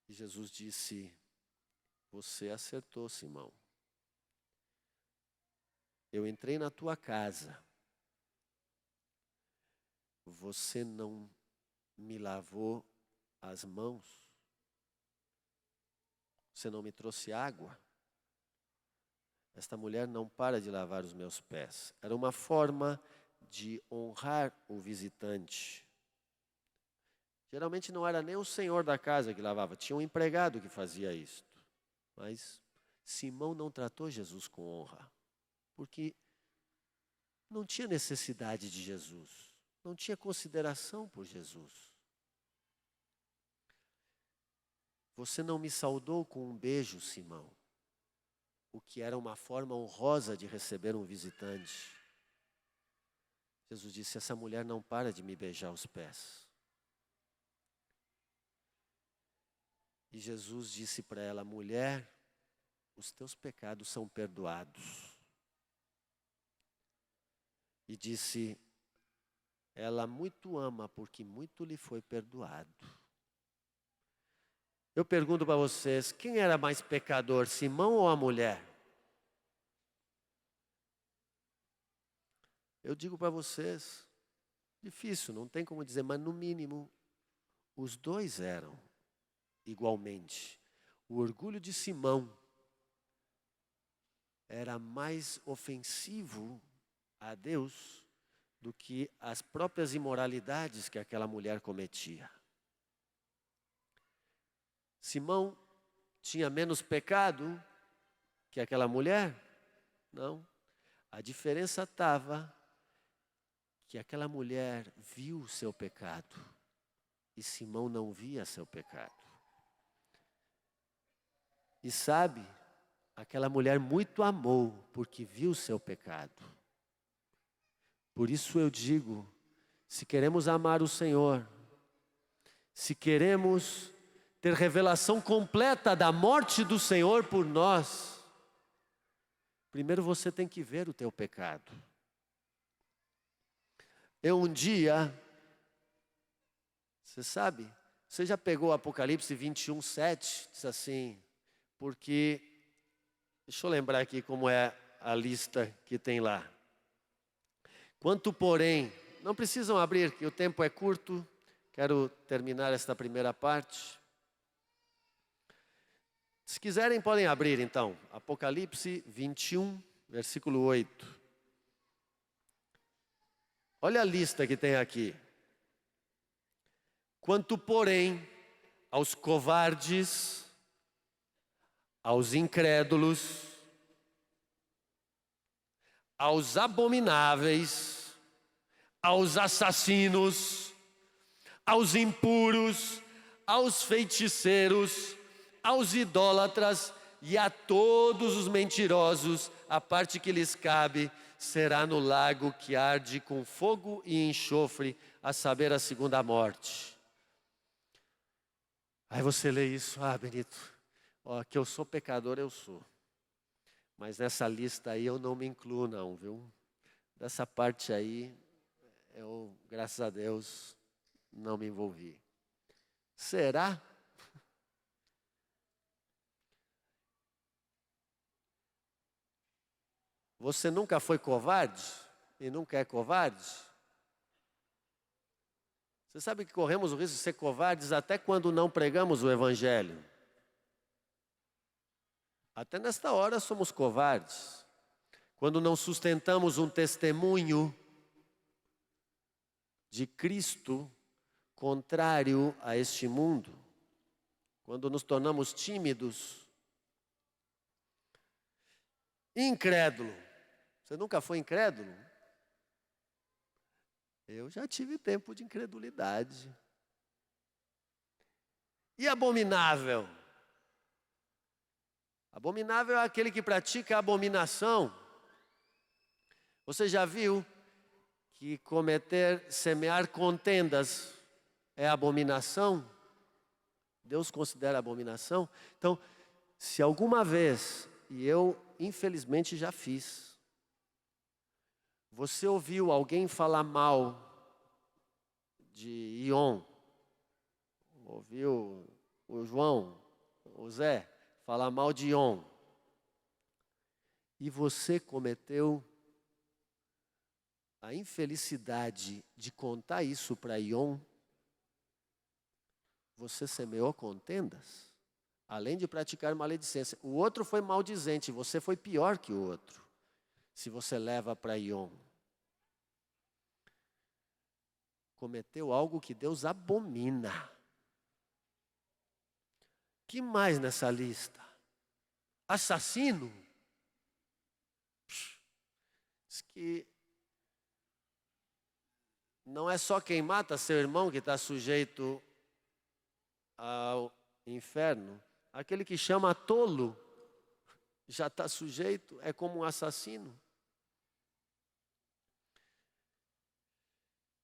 E Jesus disse: você acertou, Simão. Eu entrei na tua casa. Você não me lavou as mãos, você não me trouxe água. Esta mulher não para de lavar os meus pés. Era uma forma de honrar o visitante. Geralmente não era nem o senhor da casa que lavava, tinha um empregado que fazia isto. Mas Simão não tratou Jesus com honra, porque não tinha necessidade de Jesus, não tinha consideração por Jesus. Você não me saudou com um beijo, Simão, o que era uma forma honrosa de receber um visitante. Jesus disse: essa mulher não para de me beijar os pés. E Jesus disse para ela: mulher, os teus pecados são perdoados. E disse: ela muito ama, porque muito lhe foi perdoado. Eu pergunto para vocês, quem era mais pecador, Simão ou a mulher? Eu digo para vocês, difícil, não tem como dizer, mas no mínimo, os dois eram igualmente. O orgulho de Simão era mais ofensivo a Deus do que as próprias imoralidades que aquela mulher cometia. Simão tinha menos pecado que aquela mulher? Não. A diferença estava que aquela mulher viu o seu pecado e Simão não via seu pecado. E sabe, aquela mulher muito amou porque viu o seu pecado. Por isso eu digo, se queremos amar o Senhor, se queremos ter revelação completa da morte do Senhor por nós, primeiro você tem que ver o teu pecado. Eu um dia, você sabe, você já pegou Apocalipse 21, 7, diz assim, porque, deixa eu lembrar aqui como é a lista que tem lá. Quanto porém, não precisam abrir, que o tempo é curto, quero terminar esta primeira parte. Se quiserem, podem abrir então, Apocalipse 21, versículo 8. Olha a lista que tem aqui. Quanto porém aos covardes, aos incrédulos, aos abomináveis, aos assassinos, aos impuros, aos feiticeiros, aos idólatras e a todos os mentirosos, a parte que lhes cabe será no lago que arde com fogo e enxofre, a saber, a segunda morte. Aí você lê isso, Benito, que eu sou pecador, eu sou. Mas nessa lista aí eu não me incluo não, viu? Dessa parte aí, eu, graças a Deus, não me envolvi. Será? Você nunca foi covarde? E nunca é covarde? Você sabe que corremos o risco de ser covardes até quando não pregamos o Evangelho. Até nesta hora somos covardes. Quando não sustentamos um testemunho de Cristo contrário a este mundo. Quando nos tornamos tímidos. Incrédulo. Você nunca foi incrédulo? Eu já tive tempo de incredulidade. E abominável? Abominável é aquele que pratica a abominação. Você já viu que semear contendas é abominação? Deus considera abominação? Então, se alguma vez, e eu infelizmente já fiz, você ouviu alguém falar mal de Ion, ouviu o João, o Zé, falar mal de Ion, e você cometeu a infelicidade de contar isso para Ion, você semeou contendas, além de praticar maledicência. O outro foi maldizente, você foi pior que o outro, se você leva para Ion. Cometeu algo que Deus abomina. Que mais nessa lista? assassino. Diz que não é só quem mata seu irmão que está sujeito ao inferno. Aquele que chama tolo já está sujeito, é como um assassino.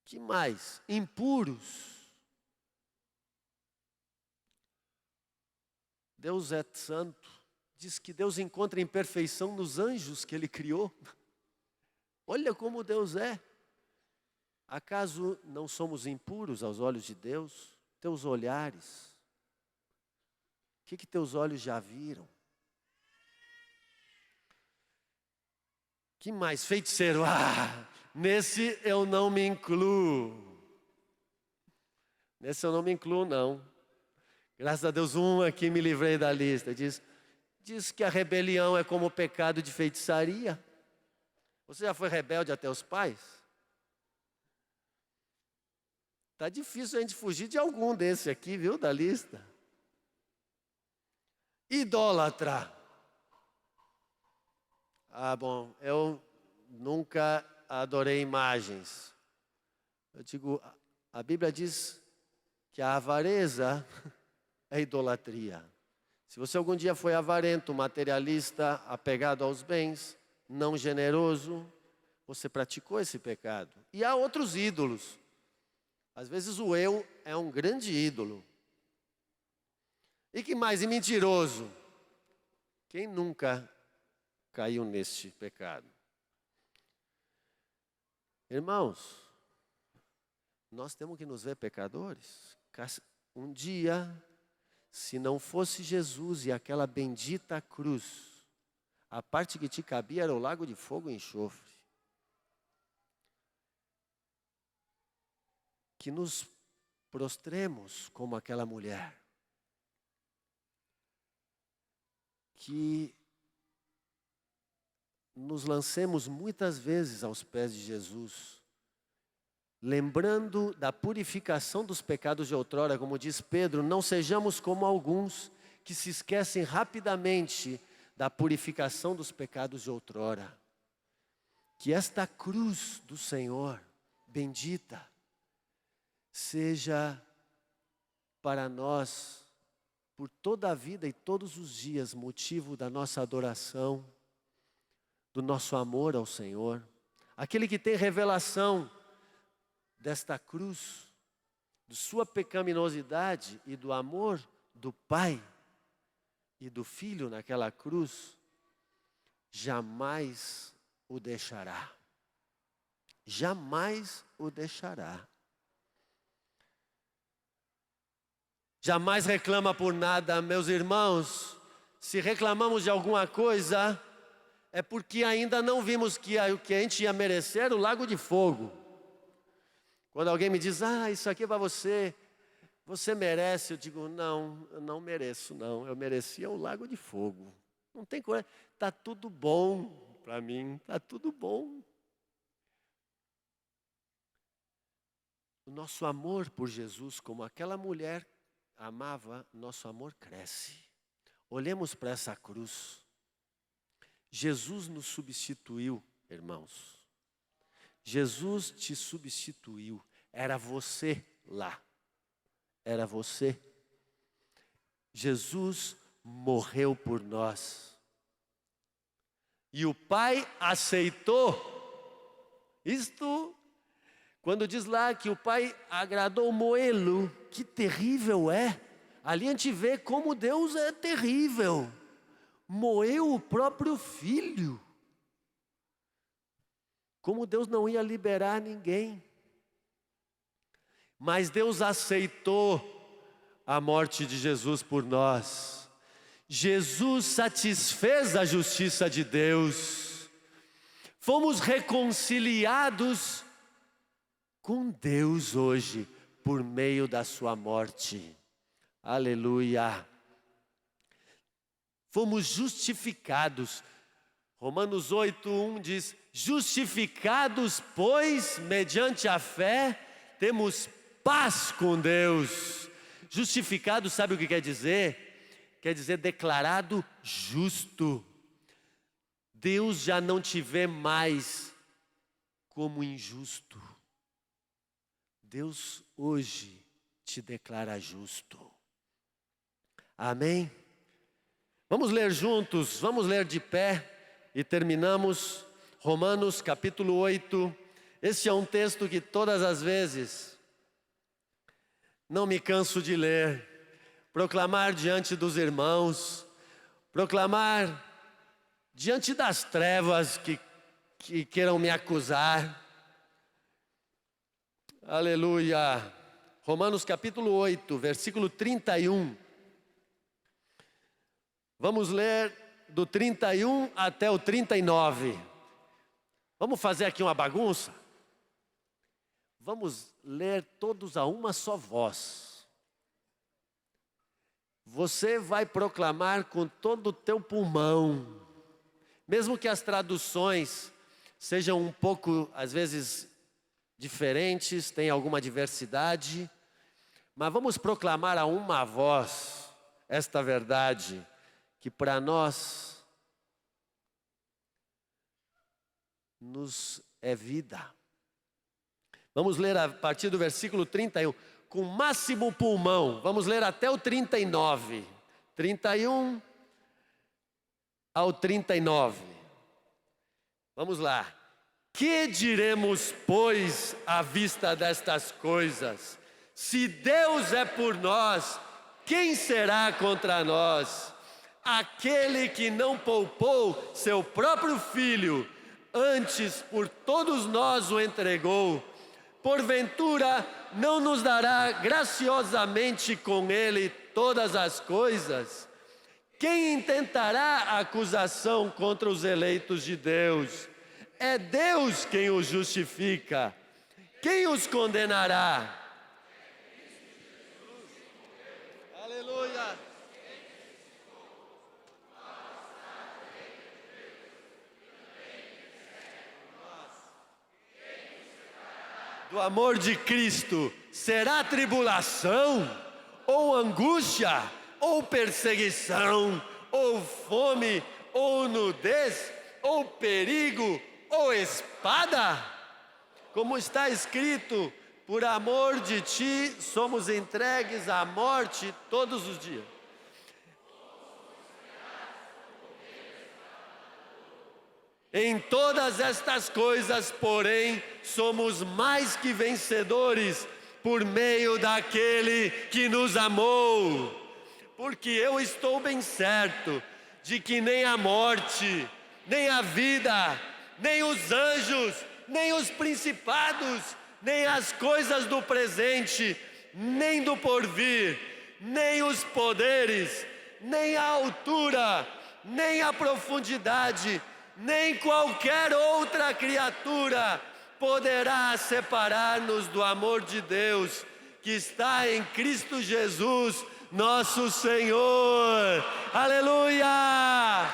Que mais? Impuros. Deus é santo. Diz que Deus encontra imperfeição nos anjos que Ele criou. Olha como Deus é. Acaso não somos impuros aos olhos de Deus? Teus olhares. O que teus olhos já viram? Que mais? Feiticeiro. Nesse eu não me incluo. Nesse eu não me incluo, não. Graças a Deus, aqui me livrei da lista. Diz que a rebelião é como o pecado de feitiçaria. Você já foi rebelde até os pais? Está difícil a gente fugir de algum desse aqui, viu, da lista. Idólatra. Bom, eu nunca adorei imagens. Eu digo, a Bíblia diz que a avareza é idolatria. Se você algum dia foi avarento, materialista, apegado aos bens, não generoso, você praticou esse pecado. E há outros ídolos. Às vezes o eu é um grande ídolo. E que mais? E mentiroso. Quem nunca caiu neste pecado? Irmãos, nós temos que nos ver pecadores. Um dia, se não fosse Jesus e aquela bendita cruz, a parte que te cabia era o lago de fogo e enxofre. Que nos prostremos como aquela mulher. Que nos lancemos muitas vezes aos pés de Jesus, lembrando da purificação dos pecados de outrora, como diz Pedro, não sejamos como alguns que se esquecem rapidamente da purificação dos pecados de outrora. Que esta cruz do Senhor, bendita, seja para nós, por toda a vida e todos os dias, motivo da nossa adoração, do nosso amor ao Senhor. Aquele que tem revelação desta cruz, de sua pecaminosidade e do amor do Pai e do Filho naquela cruz, jamais o deixará. Jamais o deixará. Jamais reclama por nada, meus irmãos. Se reclamamos de alguma coisa, é porque ainda não vimos que o que a gente ia merecer era o lago de fogo. Quando alguém me diz, isso aqui é para você, você merece, eu digo, não, eu não mereço, não. Eu merecia o lago de fogo. Não tem coisa, está tudo bom para mim, está tudo bom. O nosso amor por Jesus, como aquela mulher amava, nosso amor cresce. Olhemos para essa cruz. Jesus nos substituiu, irmãos. Jesus te substituiu. Era você lá. Era você. Jesus morreu por nós. E o Pai aceitou. Isto, quando diz lá que o Pai agradou moê-lo, que terrível é. Ali a gente vê como Deus é terrível. Moeu o próprio Filho. Como Deus não ia liberar ninguém. Mas Deus aceitou a morte de Jesus por nós. Jesus satisfez a justiça de Deus. Fomos reconciliados com Deus hoje, por meio da sua morte. Aleluia. Fomos justificados. Romanos 8:1 diz, justificados, pois, mediante a fé, temos paz com Deus. Justificado, sabe o que quer dizer? quer dizer declarado justo. Deus já não te vê mais como injusto. Deus hoje te declara justo. Amém? Vamos ler juntos, vamos ler de pé e terminamos Romanos capítulo 8. Este é um texto que todas as vezes não me canso de ler, proclamar diante dos irmãos, proclamar diante das trevas que queiram me acusar. Aleluia. Romanos capítulo 8, versículo 31. Vamos ler do 31 até o 39. Vamos fazer aqui uma bagunça? Vamos ler todos a uma só voz. Você vai proclamar com todo o teu pulmão. Mesmo que as traduções sejam um pouco, às vezes, diferentes, tem alguma diversidade, mas vamos proclamar a uma voz esta verdade, que para nós nos é vida. Vamos ler a partir do versículo 31, com máximo pulmão, vamos ler até o 39, 31 ao 39. Vamos lá. Que diremos, pois, à vista destas coisas? Se Deus é por nós, quem será contra nós? Aquele que não poupou seu próprio filho, antes por todos nós o entregou, porventura não nos dará graciosamente com ele todas as coisas? Quem intentará acusação contra os eleitos de Deus? É Deus quem os justifica. Quem os condenará? Aleluia. Do amor de Cristo, será tribulação, ou angústia, ou perseguição, ou fome, ou nudez, ou perigo, ou espada? Como está escrito, por amor de ti somos entregues à morte todos os dias. Em todas estas coisas, porém, somos mais que vencedores por meio daquele que nos amou. Porque eu estou bem certo de que nem a morte, nem a vida, nem os anjos, nem os principados, nem as coisas do presente, nem do porvir, nem os poderes, nem a altura, nem a profundidade, nem qualquer outra criatura poderá separar-nos do amor de Deus que está em Cristo Jesus, nosso Senhor. Aleluia!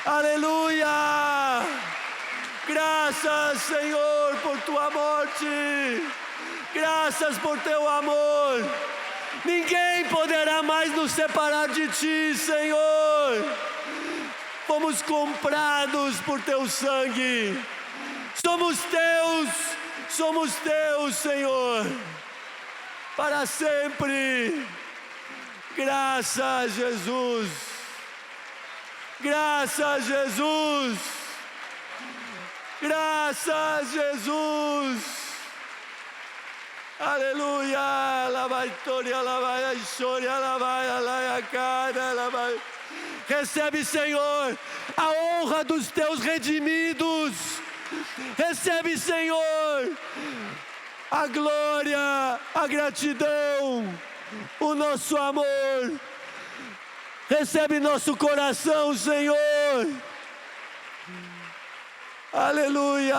Aleluia! Graças, Senhor, por tua morte. Graças por teu amor. Ninguém poderá mais nos separar de ti, Senhor. Fomos comprados por teu sangue. Somos teus, Senhor, para sempre. Graças, Jesus. Graças, Jesus. Graças, Jesus. Aleluia. La vitória, la história, la cara, la. Recebe, Senhor, a honra dos teus redimidos. Recebe, Senhor, a glória, a gratidão, o nosso amor. Recebe nosso coração, Senhor. Aleluia.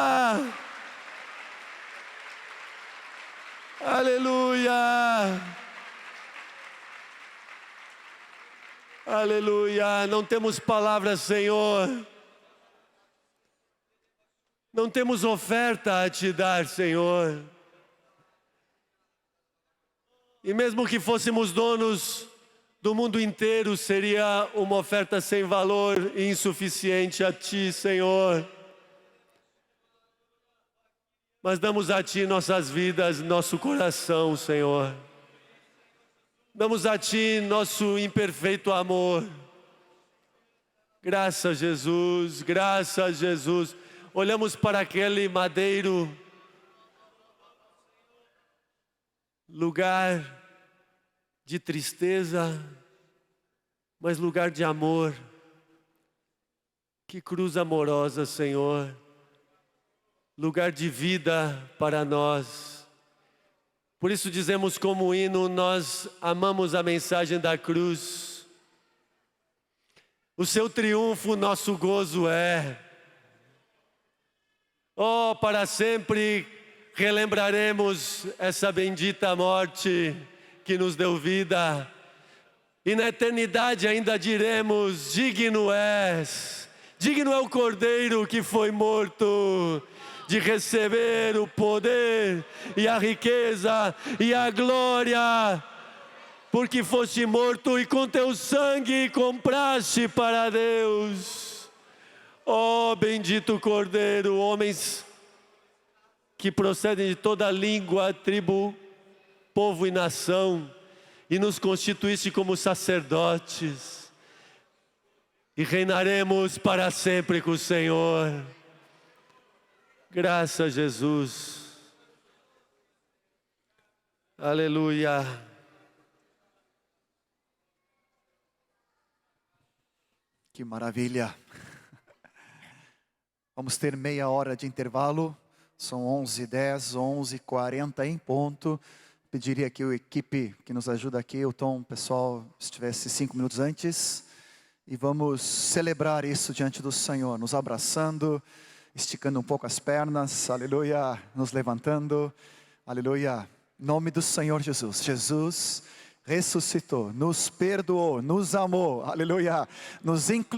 Aleluia. Aleluia. Não temos palavras, Senhor. Não temos oferta a te dar, Senhor. E mesmo que fôssemos donos do mundo inteiro, seria uma oferta sem valor e insuficiente a Ti, Senhor. Mas damos a Ti nossas vidas, nosso coração, Senhor. Damos a Ti nosso imperfeito amor. Graças, Jesus, graças, Jesus. Olhamos para aquele madeiro, lugar de tristeza, mas lugar de amor. Que cruz amorosa, Senhor. Lugar de vida para nós. Por isso dizemos como hino, nós amamos a mensagem da cruz. O seu triunfo, nosso gozo é. Oh, para sempre relembraremos essa bendita morte que nos deu vida. E na eternidade ainda diremos, digno és. Digno é o Cordeiro que foi morto, de receber o poder e a riqueza e a glória, porque foste morto e com teu sangue compraste para Deus. Oh, bendito Cordeiro, homens que procedem de toda língua, tribo, povo e nação, e nos constituíste como sacerdotes, e reinaremos para sempre com o Senhor. Graças a Jesus. Aleluia. Que maravilha. Vamos ter meia hora de intervalo. São 11h10, 11h40 em ponto. Pediria que a equipe que nos ajuda aqui, o Tom, pessoal, estivesse 5 minutos antes. E vamos celebrar isso diante do Senhor, nos abraçando, esticando um pouco as pernas, aleluia, nos levantando, aleluia. Em nome do Senhor Jesus. Jesus ressuscitou, nos perdoou, nos amou, aleluia, nos incluiu.